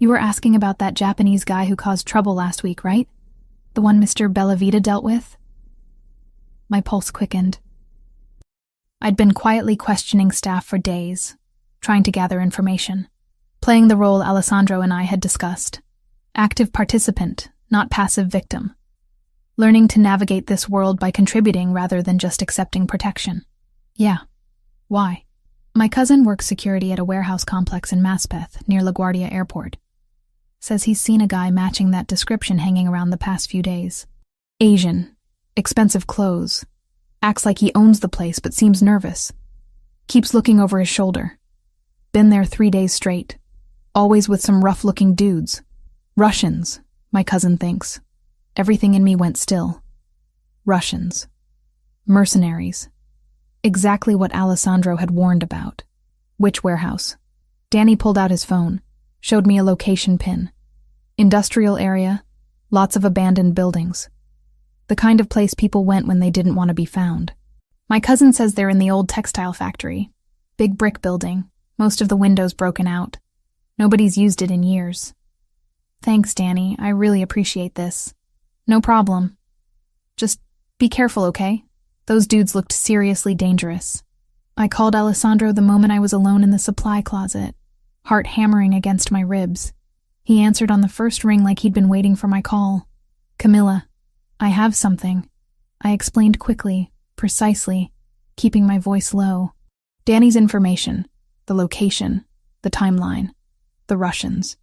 S1: You were asking about that Japanese guy who caused trouble last week, right? The one Mr. Bellavita dealt with?" My pulse quickened. I'd been quietly questioning staff for days, trying to gather information, playing the role Aleandro and I had discussed. Active participant, not passive victim. Learning to navigate this world by contributing rather than just accepting protection. Yeah. Why? My cousin works security at a warehouse complex in Maspeth, near LaGuardia Airport. Says he's seen a guy matching that description hanging around the past few days. Asian, expensive clothes, acts like he owns the place but seems nervous. Keeps looking over his shoulder. Been there 3 days straight. Always with some rough-looking dudes. Russians, my cousin thinks. Everything in me went still. Russians. Mercenaries. Exactly what Aleandro had warned about. Which warehouse? Danny pulled out his phone, showed me a location pin. Industrial area, lots of abandoned buildings. The kind of place people went when they didn't want to be found. My cousin says they're in the old textile factory. Big brick building, most of the windows broken out. Nobody's used it in years. Thanks, Danny. I really appreciate this. No problem. Just be careful, okay? Those dudes looked seriously dangerous. I called Aleandro the moment I was alone in the supply closet, heart hammering against my ribs. He answered on the first ring like he'd been waiting for my call. Camilla, I have something. I explained quickly, precisely, keeping my voice low. Danny's information, the location, the timeline, the Russians.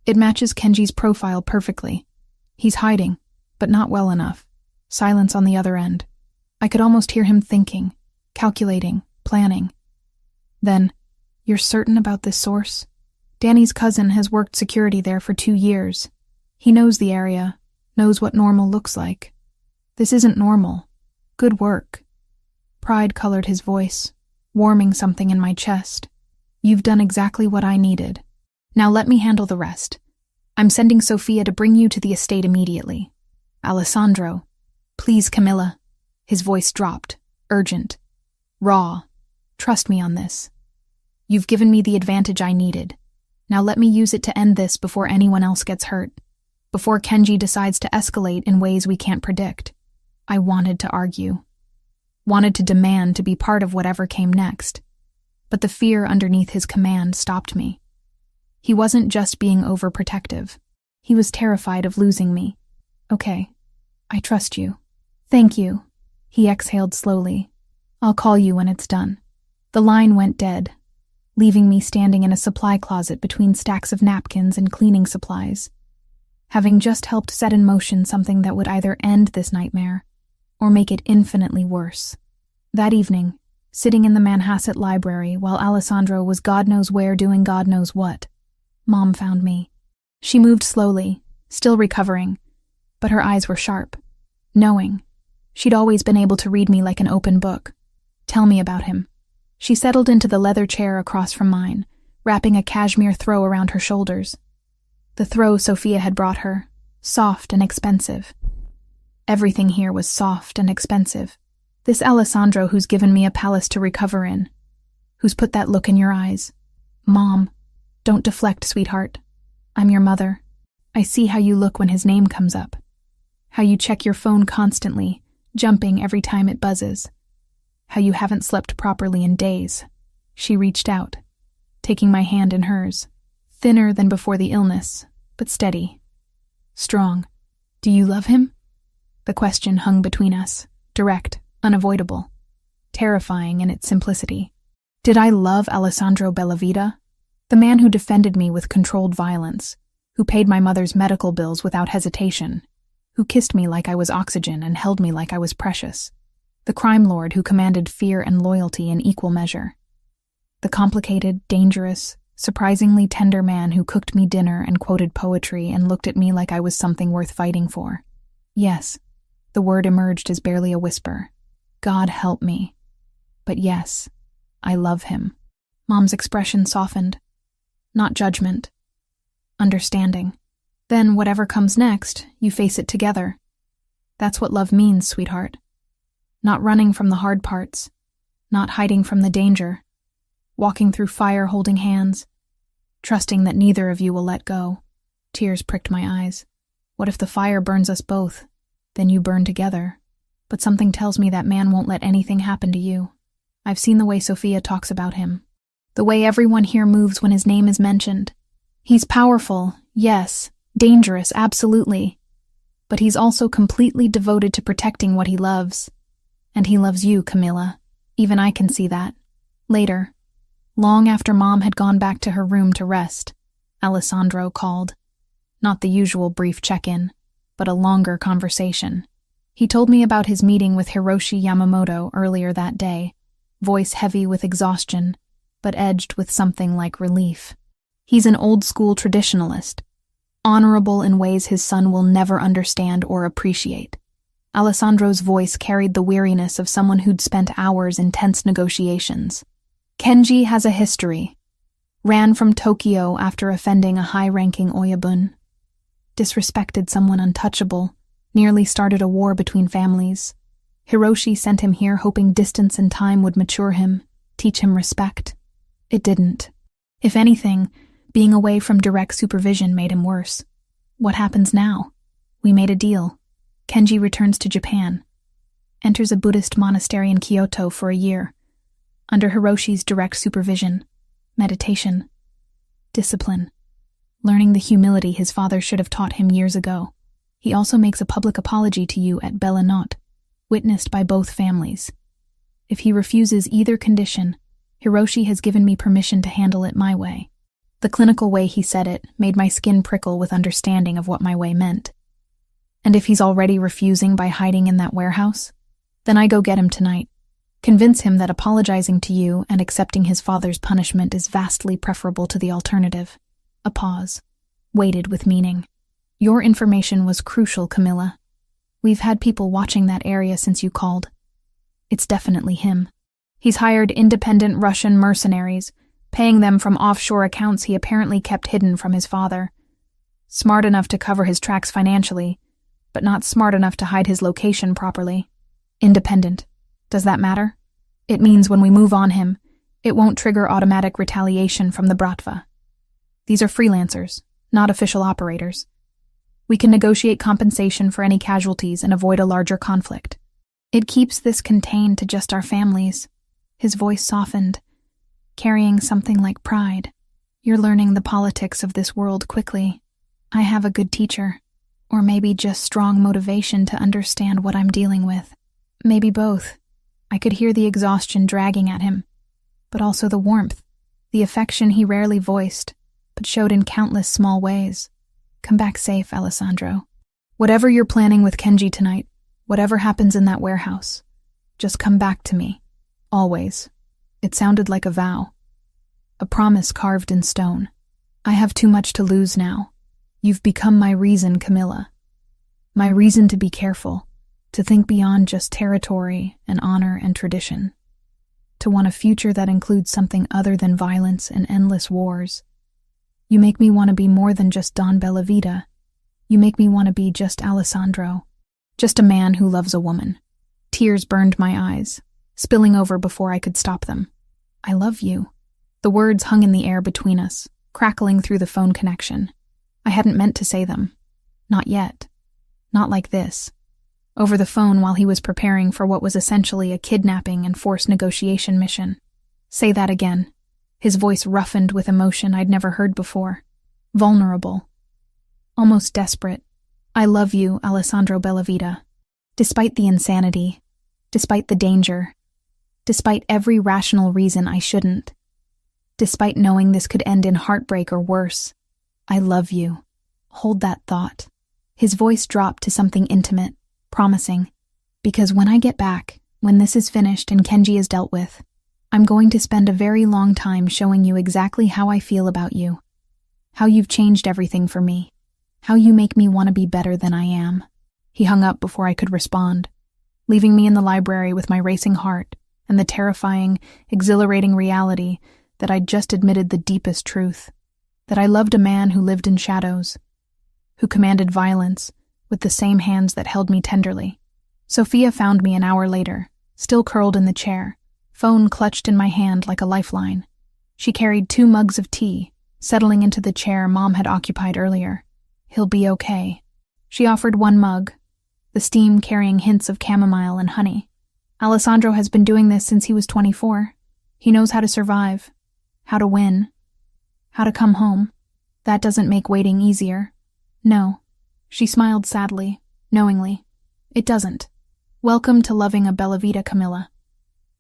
S1: It matches Kenji's profile perfectly. He's hiding, but not well enough. Silence on the other end. I could almost hear him thinking, calculating, planning. Then, you're certain about this source? Danny's cousin has worked security there for 2 years. He knows the area, knows what normal looks like. This isn't normal. Good work. Pride colored his voice, warming something in my chest. You've done exactly what I needed. Now let me handle the rest. I'm sending Sophia to bring you to the estate immediately. Aleandro. Please, Camilla. His voice dropped, urgent, raw. Trust me on this. You've given me the advantage I needed. Now let me use it to end this before anyone else gets hurt. Before Kenji decides to escalate in ways we can't predict. I wanted to argue. Wanted to demand to be part of whatever came next. But the fear underneath his command stopped me. He wasn't just being overprotective. He was terrified of losing me. Okay, I trust you. Thank you. He exhaled slowly. I'll call you when it's done. The line went dead, leaving me standing in a supply closet between stacks of napkins and cleaning supplies, having just helped set in motion something that would either end this nightmare or make it infinitely worse. That evening, sitting in the Manhasset library while Aleandro was God knows where doing God knows what, Mom found me. She moved slowly, still recovering, but her eyes were sharp, knowing. She'd always been able to read me like an open book. Tell me about him. She settled into the leather chair across from mine, wrapping a cashmere throw around her shoulders. The throw Sophia had brought her, soft and expensive. Everything here was soft and expensive. This Aleandro who's given me a palace to recover in, who's put that look in your eyes. Mom, don't deflect, sweetheart. I'm your mother. I see how you look when his name comes up. How you check your phone constantly, jumping every time it buzzes. How you haven't slept properly in days. She reached out, taking my hand in hers. Thinner than before the illness, but steady. Strong. Do you love him? The question hung between us, direct, unavoidable, terrifying in its simplicity. Did I love Aleandro Bellavita? The man who defended me with controlled violence, who paid my mother's medical bills without hesitation, who kissed me like I was oxygen and held me like I was precious. The crime lord who commanded fear and loyalty in equal measure. The complicated, dangerous, surprisingly tender man who cooked me dinner and quoted poetry and looked at me like I was something worth fighting for. Yes, the word emerged as barely a whisper. God help me. But yes, I love him. Mom's expression softened. Not judgment. Understanding. Then whatever comes next, you face it together. That's what love means, sweetheart. Not running from the hard parts. Not hiding from the danger. Walking through fire holding hands. Trusting that neither of you will let go. Tears pricked my eyes. What if the fire burns us both? Then you burn together. But something tells me that man won't let anything happen to you. I've seen the way Sophia talks about him. The way everyone here moves when his name is mentioned. He's powerful, yes. Dangerous, absolutely. But he's also completely devoted to protecting what he loves. And he loves you, Camilla. Even I can see that. Later, long after Mom had gone back to her room to rest, Aleandro called. Not the usual brief check-in, but a longer conversation. He told me about his meeting with Hiroshi Yamamoto earlier that day, voice heavy with exhaustion, but edged with something like relief. He's an old-school traditionalist, honorable in ways his son will never understand or appreciate. Alessandro's voice carried the weariness of someone who'd spent hours in tense negotiations. Kenji has a history. Ran from Tokyo after offending a high-ranking Oyabun. Disrespected someone untouchable. Nearly started a war between families. Hiroshi sent him here hoping distance and time would mature him, teach him respect. It didn't. If anything, being away from direct supervision made him worse. What happens now? We made a deal. Kenji returns to Japan. Enters a Buddhist monastery in Kyoto for a year. Under Hiroshi's direct supervision. Meditation. Discipline. Learning the humility his father should have taught him years ago. He also makes a public apology to you at Bellinot, witnessed by both families. If he refuses either condition, Hiroshi has given me permission to handle it my way. The clinical way he said it made my skin prickle with understanding of what my way meant. And if he's already refusing by hiding in that warehouse, then I go get him tonight. Convince him that apologizing to you and accepting his father's punishment is vastly preferable to the alternative. A pause, weighted with meaning. Your information was crucial, Camilla. We've had people watching that area since you called. It's definitely him. He's hired independent Russian mercenaries, paying them from offshore accounts he apparently kept hidden from his father. Smart enough to cover his tracks financially, but not smart enough to hide his location properly. Independent. Does that matter? It means when we move on him, it won't trigger automatic retaliation from the Bratva. These are freelancers, not official operators. We can negotiate compensation for any casualties and avoid a larger conflict. It keeps this contained to just our families. His voice softened, carrying something like pride. You're learning the politics of this world quickly. I have a good teacher, or maybe just strong motivation to understand what I'm dealing with. Maybe both. I could hear the exhaustion dragging at him, but also the warmth, the affection he rarely voiced, but showed in countless small ways. Come back safe, Aleandro. Whatever you're planning with Kenji tonight, whatever happens in that warehouse, just come back to me. Always. It sounded like a vow. A promise carved in stone. I have too much to lose now. You've become my reason, Camilla. My reason to be careful, to think beyond just territory and honor and tradition. To want a future that includes something other than violence and endless wars. You make me want to be more than just Don Bellavita. You make me want to be just Aleandro. Just a man who loves a woman. Tears burned my eyes, spilling over before I could stop them. I love you. The words hung in the air between us, crackling through the phone connection. I hadn't meant to say them. Not yet. Not like this. Over the phone while he was preparing for what was essentially a kidnapping and forced negotiation mission. Say that again. His voice roughened with emotion I'd never heard before. Vulnerable. Almost desperate. I love you, Aleandro Bellavita. Despite the insanity. Despite the danger. Despite every rational reason I shouldn't. Despite knowing this could end in heartbreak or worse. I love you. Hold that thought. His voice dropped to something intimate, promising. Because when I get back, when this is finished and Kenji is dealt with, I'm going to spend a very long time showing you exactly how I feel about you. How you've changed everything for me. How you make me want to be better than I am. He hung up before I could respond, leaving me in the library with my racing heart and the terrifying, exhilarating reality that I'd just admitted the deepest truth. That I loved a man who lived in shadows, who commanded violence with the same hands that held me tenderly. Sophia found me an hour later, still curled in the chair, phone clutched in my hand like a lifeline. She carried 2 mugs of tea, settling into the chair Mom had occupied earlier. He'll be okay. She offered 1 mug, the steam carrying hints of chamomile and honey. Aleandro has been doing this since he was 24. He knows how to survive, how to win, how to come home. That doesn't make waiting easier. No. She smiled sadly, knowingly. It doesn't. Welcome to loving a bella vita, Camilla.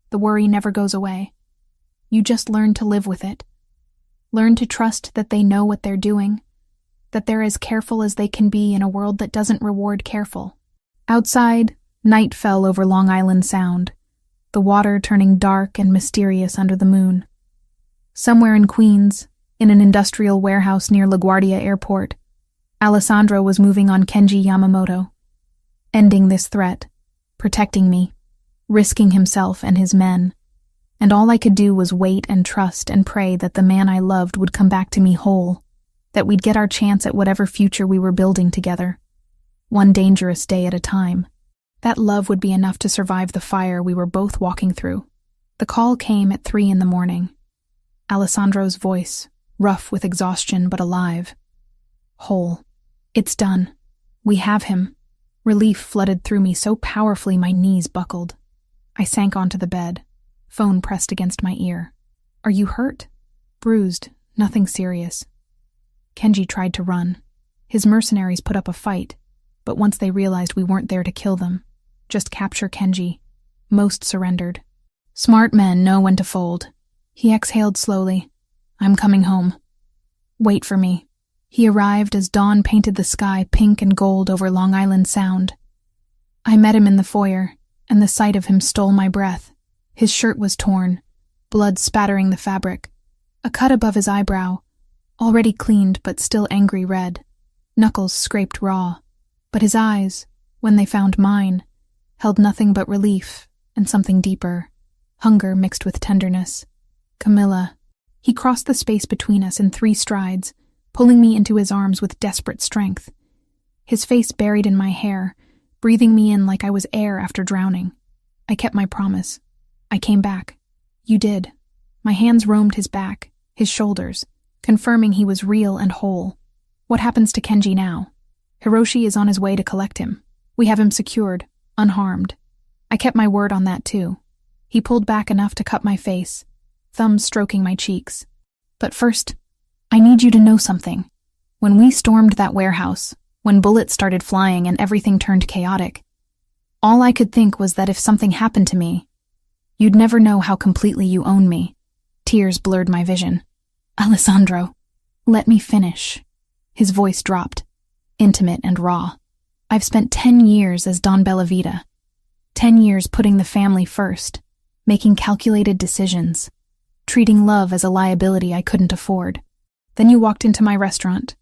S1: The worry never goes away. You just learn to live with it. Learn to trust that they know what they're doing, that they're as careful as they can be in a world that doesn't reward careful. Outside, night fell over Long Island Sound, the water turning dark and mysterious under the moon. Somewhere in Queens, in an industrial warehouse near LaGuardia Airport, Aleandro was moving on Kenji Yamamoto, ending this threat, protecting me, risking himself and his men, and all I could do was wait and trust and pray that the man I loved would come back to me whole, that we'd get our chance at whatever future we were building together, one dangerous day at a time. That love would be enough to survive the fire we were both walking through. The call came at 3 a.m. Aleandro's voice, rough with exhaustion but alive. Whole. It's done. We have him. Relief flooded through me so powerfully my knees buckled. I sank onto the bed, phone pressed against my ear. Are you hurt? Bruised, nothing serious. Kenji tried to run. His mercenaries put up a fight, but once they realized we weren't there to kill them, just capture Kenji, most surrendered. Smart men know when to fold. He exhaled slowly. I'm coming home. Wait for me. He arrived as dawn painted the sky pink and gold over Long Island Sound. I met him in the foyer, and the sight of him stole my breath. His shirt was torn, blood spattering the fabric, a cut above his eyebrow, already cleaned but still angry red, knuckles scraped raw, but his eyes, when they found mine, held nothing but relief and something deeper, hunger mixed with tenderness. Camilla. He crossed the space between us in 3 strides, pulling me into his arms with desperate strength. His face buried in my hair, breathing me in like I was air after drowning. I kept my promise. I came back. You did. My hands roamed his back, his shoulders, confirming he was real and whole. What happens to Kenji now? Hiroshi is on his way to collect him. We have him secured, unharmed. I kept my word on that too. He pulled back enough to cut my face, thumbs stroking my cheeks. But first, I need you to know something. When we stormed that warehouse, when bullets started flying and everything turned chaotic, all I could think was that if something happened to me, you'd never know how completely you own me. Tears blurred my vision. Aleandro, let me finish. His voice dropped, intimate and raw. I've spent 10 years as Don Bellavita. 10 years putting the family first, making calculated decisions, treating love as a liability I couldn't afford. Then you walked into my restaurant,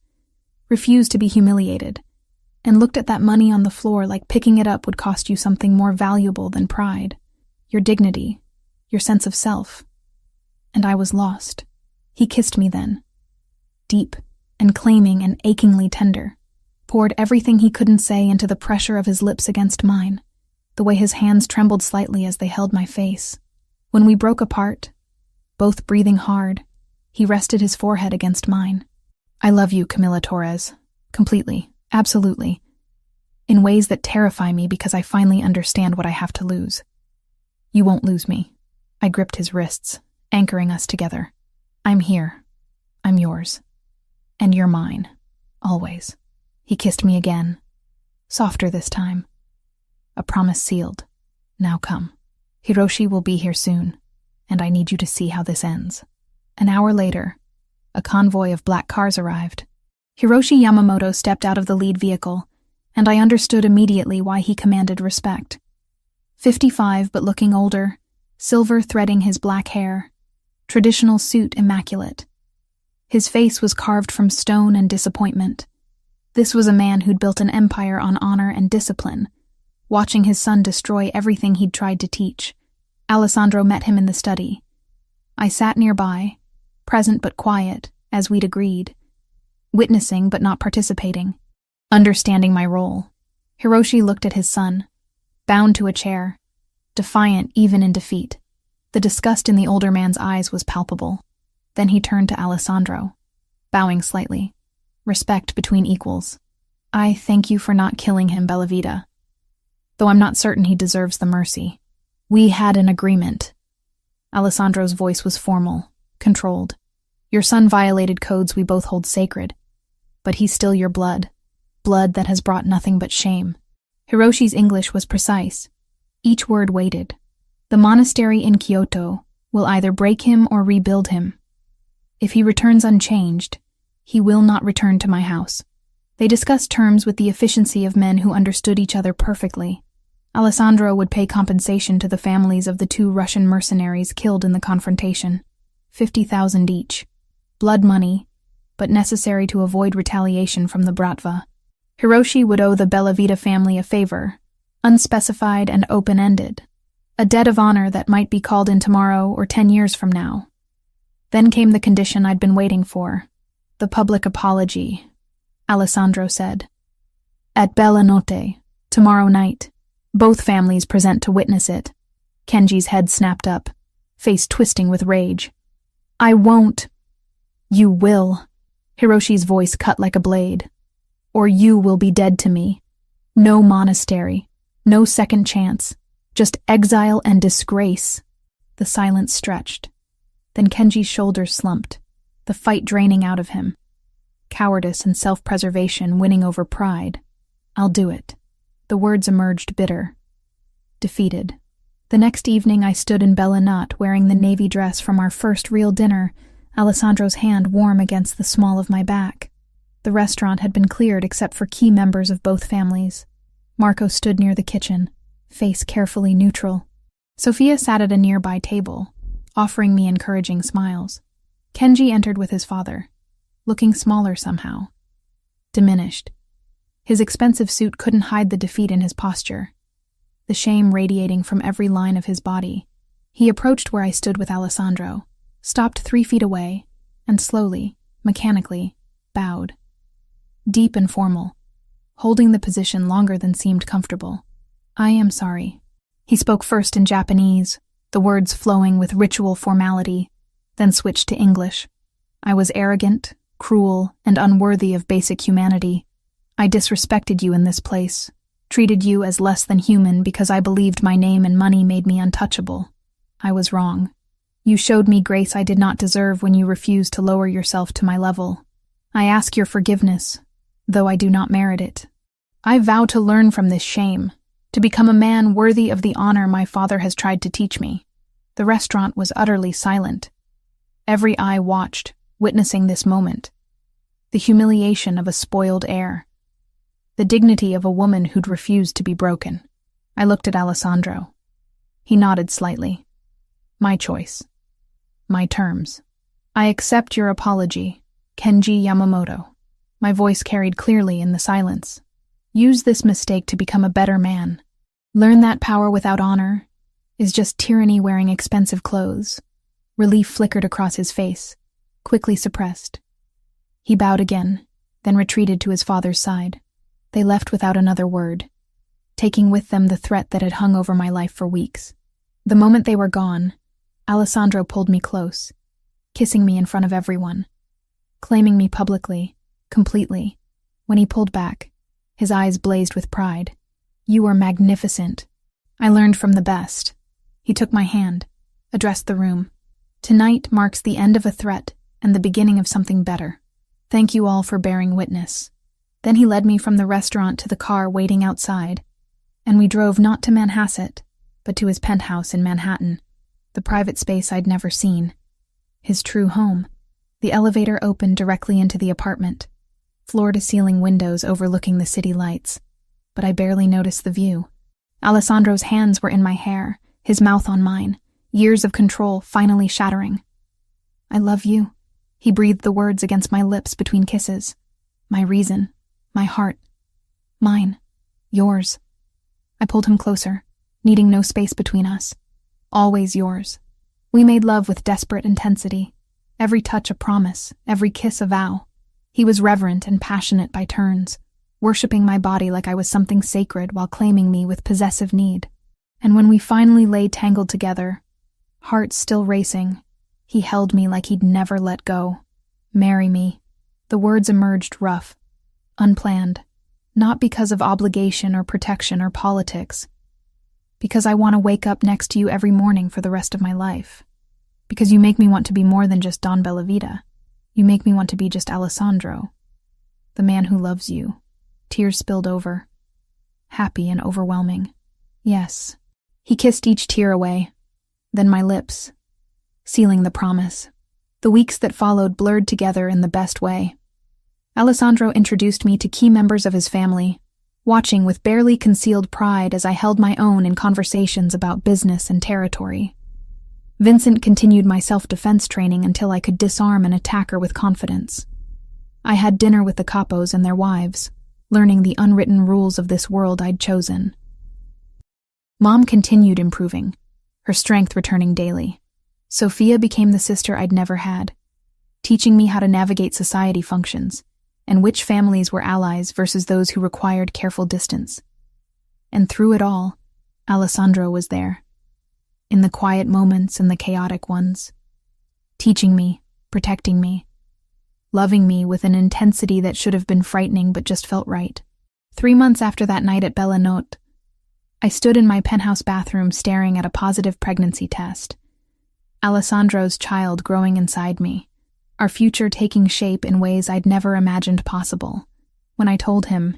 S1: refused to be humiliated, and looked at that money on the floor like picking it up would cost you something more valuable than pride, your dignity, your sense of self. And I was lost. He kissed me then, deep and claiming and achingly tender, poured everything he couldn't say into the pressure of his lips against mine, the way his hands trembled slightly as they held my face. When we broke apart, both breathing hard, he rested his forehead against mine. I love you, Camila Torres. Completely. Absolutely. In ways that terrify me because I finally understand what I have to lose. You won't lose me. I gripped his wrists, anchoring us together. I'm here. I'm yours. And you're mine. Always. He kissed me again. Softer this time. A promise sealed. Now come. Hiroshi will be here soon, and I need you to see how this ends. An hour later, a convoy of black cars arrived. Hiroshi Yamamoto stepped out of the lead vehicle, and I understood immediately why he commanded respect. 55 but looking older, silver threading his black hair, traditional suit immaculate. His face was carved from stone and disappointment. This was a man who'd built an empire on honor and discipline, watching his son destroy everything he'd tried to teach. Aleandro met him in the study. I sat nearby, present but quiet, as we'd agreed, witnessing but not participating, understanding my role. Hiroshi looked at his son, bound to a chair, defiant even in defeat. The disgust in the older man's eyes was palpable. Then he turned to Aleandro, bowing slightly. Respect between equals. I thank you for not killing him, Bellavita, though I'm not certain he deserves the mercy. We had an agreement. Aleandro's voice was formal, controlled. Your son violated codes we both hold sacred, but he's still your blood that has brought nothing but shame. Hiroshi's English was precise. Each word weighted. The monastery in Kyoto will either break him or rebuild him. If he returns unchanged, he will not return to my house. They discussed terms with the efficiency of men who understood each other perfectly. Aleandro would pay compensation to the families of the 2 Russian mercenaries killed in the confrontation. 50,000 each. Blood money, but necessary to avoid retaliation from the Bratva. Hiroshi would owe the Bellavita family a favor, unspecified and open-ended. A debt of honor that might be called in tomorrow or 10 years from now. Then came the condition I'd been waiting for. The public apology, Aleandro said. At Bella Notte, tomorrow night, both families present to witness it. Kenji's head snapped up, face twisting with rage. I won't. You will. Hiroshi's voice cut like a blade. Or you will be dead to me. No monastery, no second chance, just exile and disgrace. The silence stretched. Then Kenji's shoulders slumped, the fight draining out of him. Cowardice and self-preservation winning over pride. I'll do it. The words emerged bitter. Defeated. The next evening I stood in Bella Notte wearing the navy dress from our first real dinner, Alessandro's hand warm against the small of my back. The restaurant had been cleared except for key members of both families. Marco stood near the kitchen, face carefully neutral. Sophia sat at a nearby table, offering me encouraging smiles. Kenji entered with his father, looking smaller somehow. Diminished. His expensive suit couldn't hide the defeat in his posture, the shame radiating from every line of his body. He approached where I stood with Aleandro, stopped 3 feet away, and slowly, mechanically, bowed. Deep and formal, holding the position longer than seemed comfortable. I am sorry. He spoke first in Japanese, the words flowing with ritual formality, then switched to English. I was arrogant, cruel, and unworthy of basic humanity. I disrespected you in this place, treated you as less than human because I believed my name and money made me untouchable. I was wrong. You showed me grace I did not deserve when you refused to lower yourself to my level. I ask your forgiveness, though I do not merit it. I vow to learn from this shame, to become a man worthy of the honor my father has tried to teach me. The restaurant was utterly silent. Every eye watched, witnessing this moment. The humiliation of a spoiled heir. The dignity of a woman who'd refused to be broken. I looked at Aleandro. He nodded slightly. My choice. My terms. I accept your apology, Kenji Yamamoto. My voice carried clearly in the silence. Use this mistake to become a better man. Learn that power without honor is just tyranny wearing expensive clothes. Relief flickered across his face, quickly suppressed. He bowed again, then retreated to his father's side. They left without another word, taking with them the threat that had hung over my life for weeks. The moment they were gone, Aleandro pulled me close, kissing me in front of everyone, claiming me publicly, completely. When he pulled back, his eyes blazed with pride. You are magnificent. I learned from the best. He took my hand, addressed the room. Tonight marks the end of a threat and the beginning of something better. Thank you all for bearing witness. Then he led me from the restaurant to the car waiting outside, and we drove not to Manhasset, but to his penthouse in Manhattan, the private space I'd never seen. His true home. The elevator opened directly into the apartment, floor-to-ceiling windows overlooking the city lights, but I barely noticed the view. Alessandro's hands were in my hair, his mouth on mine, years of control finally shattering. I love you. He breathed the words against my lips between kisses. My reason, my heart, mine, yours. I pulled him closer, needing no space between us. Always yours. We made love with desperate intensity, every touch a promise, every kiss a vow. He was reverent and passionate by turns, worshipping my body like I was something sacred while claiming me with possessive need. And when we finally lay tangled together, hearts still racing, he held me like he'd never let go. Marry me. The words emerged rough, unplanned, not because of obligation or protection or politics, because I want to wake up next to you every morning for the rest of my life, because you make me want to be more than just Don Bellavita. You make me want to be just Aleandro, the man who loves you. Tears spilled over. happy and overwhelming. Yes. He kissed each tear away, then my lips, sealing the promise. The weeks that followed blurred together in the best way. Aleandro introduced me to key members of his family, watching with barely concealed pride as I held my own in conversations about business and territory. Vincent continued my self-defense training until I could disarm an attacker with confidence. I had dinner with the capos and their wives, learning the unwritten rules of this world I'd chosen. Mom continued improving, her strength returning daily. Sophia became the sister I'd never had, teaching me how to navigate society functions, and which families were allies versus those who required careful distance. And through it all, Aleandro was there, in the quiet moments and the chaotic ones, teaching me, protecting me, loving me with an intensity that should have been frightening but just felt right. 3 months after that night at Bella Notte, I stood in my penthouse bathroom staring at a positive pregnancy test. Aleandro's child growing inside me, our future taking shape in ways I'd never imagined possible. When I told him,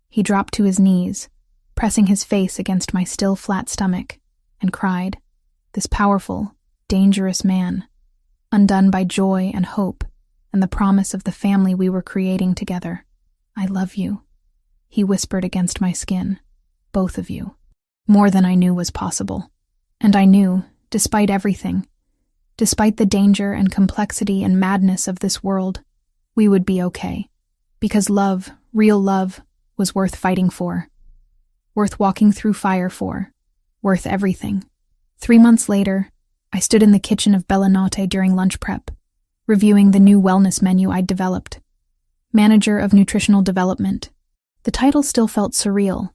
S1: he dropped to his knees, pressing his face against my still flat stomach, and cried, this powerful, dangerous man, undone by joy and hope and the promise of the family we were creating together. I love you, he whispered against my skin. Both of you. More than I knew was possible. And I knew, despite everything, despite the danger and complexity and madness of this world, we would be okay. Because love, real love, was worth fighting for. Worth walking through fire for. Worth everything. 3 months later, I stood in the kitchen of Bella Notte during lunch prep, reviewing the new wellness menu I'd developed. Manager of Nutritional Development. The title still felt surreal,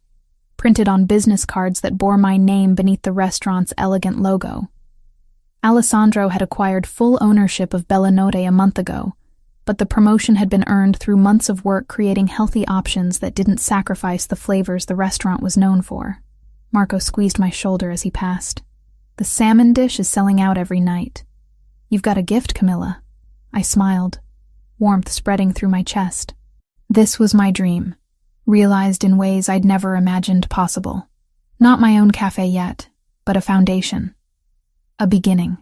S1: printed on business cards that bore my name beneath the restaurant's elegant logo. Aleandro had acquired full ownership of Bella Notte a month ago, but the promotion had been earned through months of work creating healthy options that didn't sacrifice the flavors the restaurant was known for. Marco squeezed my shoulder as he passed. The salmon dish is selling out every night. You've got a gift, Camilla. I smiled, warmth spreading through my chest. This was my dream, realized in ways I'd never imagined possible. Not my own cafe yet, but a foundation. A beginning.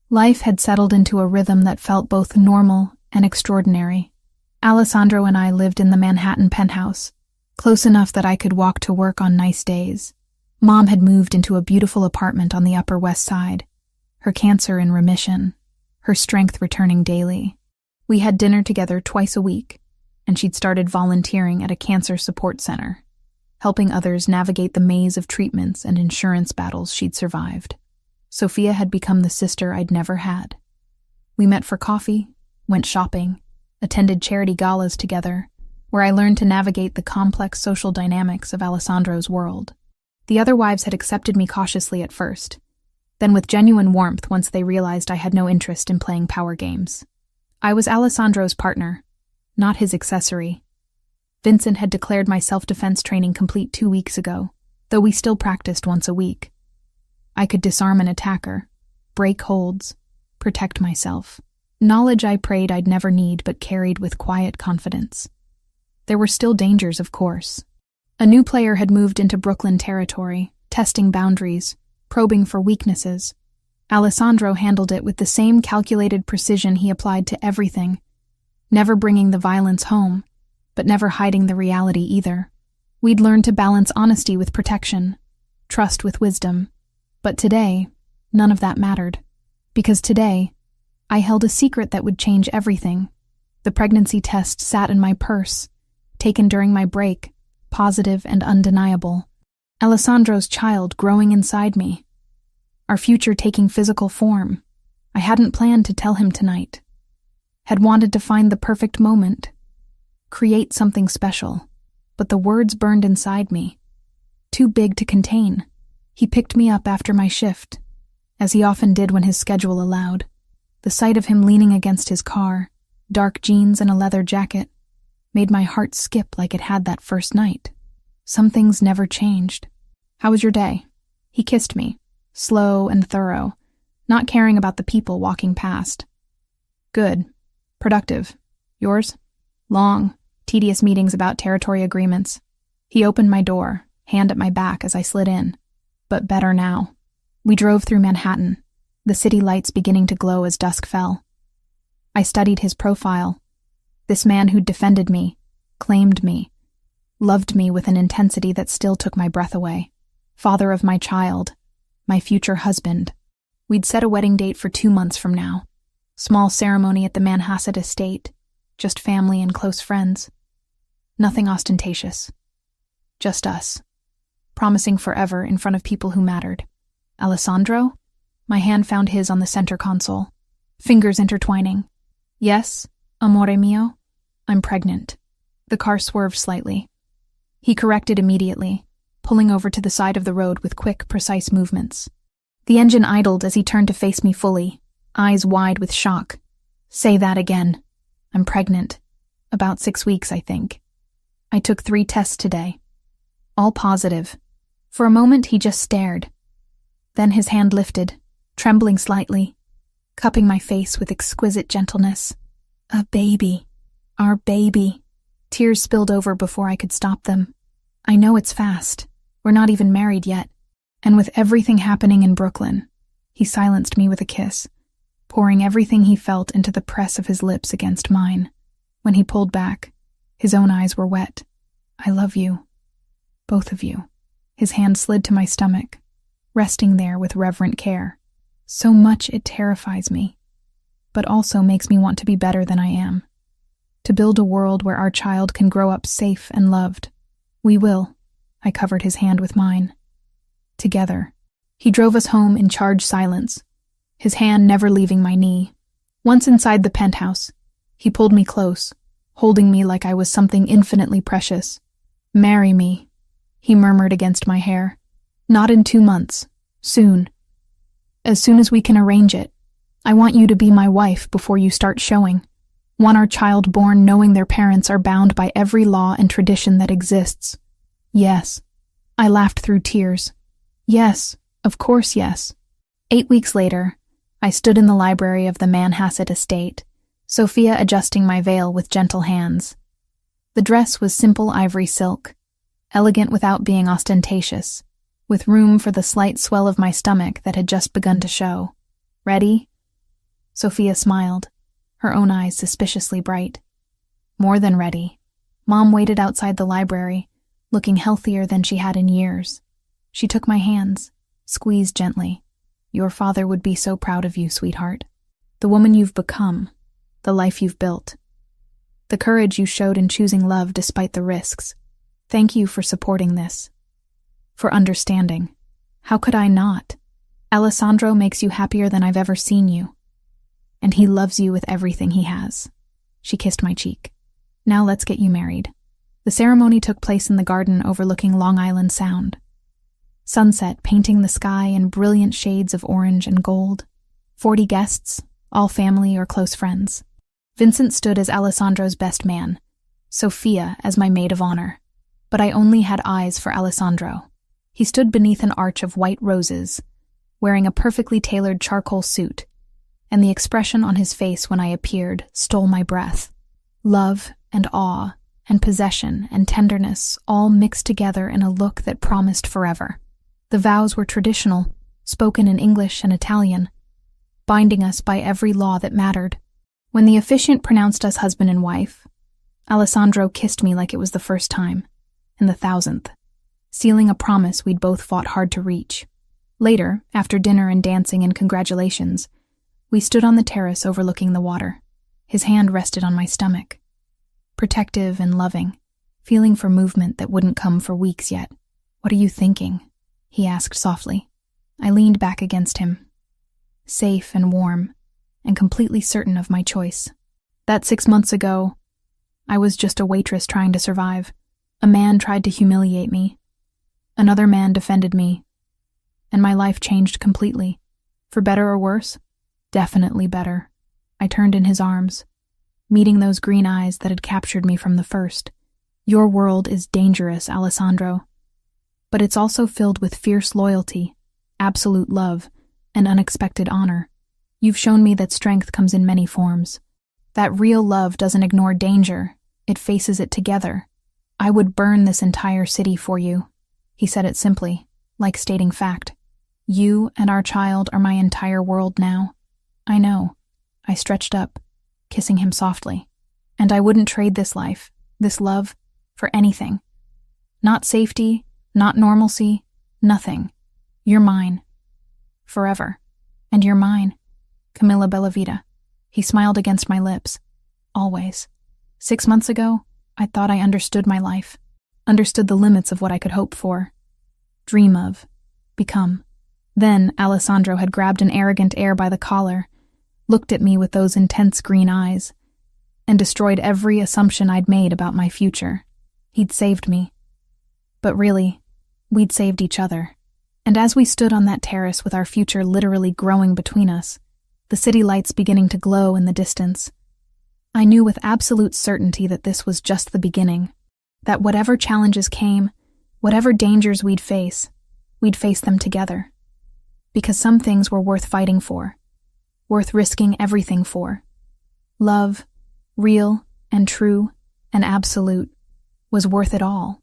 S1: Life had settled into a rhythm that felt both normal and extraordinary. Aleandro and I lived in the Manhattan penthouse, close enough that I could walk to work on nice days. Mom had moved into a beautiful apartment on the Upper West Side, her cancer in remission, her strength returning daily. We had dinner together twice a week, and she'd started volunteering at a cancer support center, helping others navigate the maze of treatments and insurance battles she'd survived. Sophia had become the sister I'd never had. We met for coffee, went shopping, attended charity galas together, where I learned to navigate the complex social dynamics of Aleandro's world. The other wives had accepted me cautiously at first, then with genuine warmth once they realized I had no interest in playing power games. I was Aleandro's partner, not his accessory. Vincent had declared my self-defense training complete 2 weeks ago, though we still practiced once a week. I could disarm an attacker, break holds, protect myself. Knowledge I prayed I'd never need but carried with quiet confidence. There were still dangers, of course. A new player had moved into Brooklyn territory, testing boundaries, probing for weaknesses. Aleandro handled it with the same calculated precision he applied to everything, never bringing the violence home, but never hiding the reality either. We'd learned to balance honesty with protection, trust with wisdom. But today, none of that mattered. Because today, I held a secret that would change everything. The pregnancy test sat in my purse, taken during my break, positive and undeniable. Aleandro's child growing inside me. Our future taking physical form. I hadn't planned to tell him tonight. Had wanted to find the perfect moment. Create something special. But the words burned inside me. Too big to contain. He picked me up after my shift, as he often did when his schedule allowed. The sight of him leaning against his car, dark jeans and a leather jacket, made my heart skip like it had that first night. Some things never changed. How was your day? He kissed me, slow and thorough, not caring about the people walking past. Good. Productive. Yours? Long, tedious meetings about territory agreements. He opened my door, hand at my back as I slid in. But better now. We drove through Manhattan, the city lights beginning to glow as dusk fell. I studied his profile. This man who'd defended me, claimed me, loved me with an intensity that still took my breath away. Father of my child, my future husband. We'd set a wedding date for 2 months from now. Small ceremony at the Manhasset estate, just family and close friends. Nothing ostentatious. Just us. Promising forever in front of people who mattered. Aleandro? My hand found his on the center console. Fingers intertwining. Yes, amore mio? I'm pregnant. The car swerved slightly. He corrected immediately, pulling over to the side of the road with quick, precise movements. The engine idled as he turned to face me fully, eyes wide with shock. Say that again. I'm pregnant. About 6 weeks, I think. I took 3 tests today. All positive. For a moment, he just stared. Then his hand lifted, trembling slightly, cupping my face with exquisite gentleness. A baby. Our baby. Tears spilled over before I could stop them. I know it's fast. We're not even married yet. And with everything happening in Brooklyn, he silenced me with a kiss, pouring everything he felt into the press of his lips against mine. When he pulled back, his own eyes were wet. I love you. Both of you. His hand slid to my stomach, resting there with reverent care. So much it terrifies me, but also makes me want to be better than I am. To build a world where our child can grow up safe and loved. We will. I covered his hand with mine. Together. He drove us home in charged silence, his hand never leaving my knee. Once inside the penthouse, he pulled me close, holding me like I was something infinitely precious. Marry me, he murmured against my hair. Not in 2 months. Soon. As soon as we can arrange it. I want you to be my wife before you start showing. Want our child born knowing their parents are bound by every law and tradition that exists. Yes. I laughed through tears. Yes, of course yes. 8 weeks later, I stood in the library of the Manhasset estate, Sophia adjusting my veil with gentle hands. The dress was simple ivory silk, elegant without being ostentatious, with room for the slight swell of my stomach that had just begun to show. Ready? Sophia smiled, her own eyes suspiciously bright. More than ready. Mom waited outside the library, looking healthier than she had in years. She took my hands, squeezed gently. Your father would be so proud of you, sweetheart. The woman you've become, the life you've built. The courage you showed in choosing love despite the risks. Thank you for supporting this. For understanding. How could I not? Aleandro makes you happier than I've ever seen you. And he loves you with everything he has. She kissed my cheek. Now let's get you married. The ceremony took place in the garden overlooking Long Island Sound. Sunset painting the sky in brilliant shades of orange and gold. 40 guests, all family or close friends. Vincent stood as Aleandro's best man, Sophia as my maid of honor. But I only had eyes for Aleandro. He stood beneath an arch of white roses, wearing a perfectly tailored charcoal suit, and the expression on his face when I appeared stole my breath. Love and awe and possession and tenderness all mixed together in a look that promised forever. The vows were traditional, spoken in English and Italian, binding us by every law that mattered. When the officiant pronounced us husband and wife, Aleandro kissed me like it was the first time, and the 1000th, sealing a promise we'd both fought hard to reach. Later, after dinner and dancing and congratulations, we stood on the terrace overlooking the water. His hand rested on my stomach. Protective and loving, feeling for movement that wouldn't come for weeks yet. What are you thinking? He asked softly. I leaned back against him, safe and warm, and completely certain of my choice. That 6 months ago, I was just a waitress trying to survive. A man tried to humiliate me. Another man defended me. And my life changed completely. For better or worse? Definitely better. I turned in his arms, meeting those green eyes that had captured me from the first. Your world is dangerous, Aleandro. But it's also filled with fierce loyalty, absolute love, and unexpected honor. You've shown me that strength comes in many forms. That real love doesn't ignore danger, it faces it together. I would burn this entire city for you. He said it simply, like stating fact. You and our child are my entire world now. I know. I stretched up, kissing him softly. And I wouldn't trade this life, this love, for anything. Not safety, not normalcy, nothing. You're mine. Forever. And you're mine. Camilla Bellavita. He smiled against my lips. Always. 6 months ago, I thought I understood my life. Understood the limits of what I could hope for. Dream of. Become. Then Aleandro had grabbed an arrogant heir by the collar, looked at me with those intense green eyes, and destroyed every assumption I'd made about my future. He'd saved me. But really, we'd saved each other. And as we stood on that terrace with our future literally growing between us, the city lights beginning to glow in the distance, I knew with absolute certainty that this was just the beginning, that whatever challenges came, whatever dangers we'd face them together. Because some things were worth fighting for, worth risking everything for. Love, real and true and absolute, was worth it all.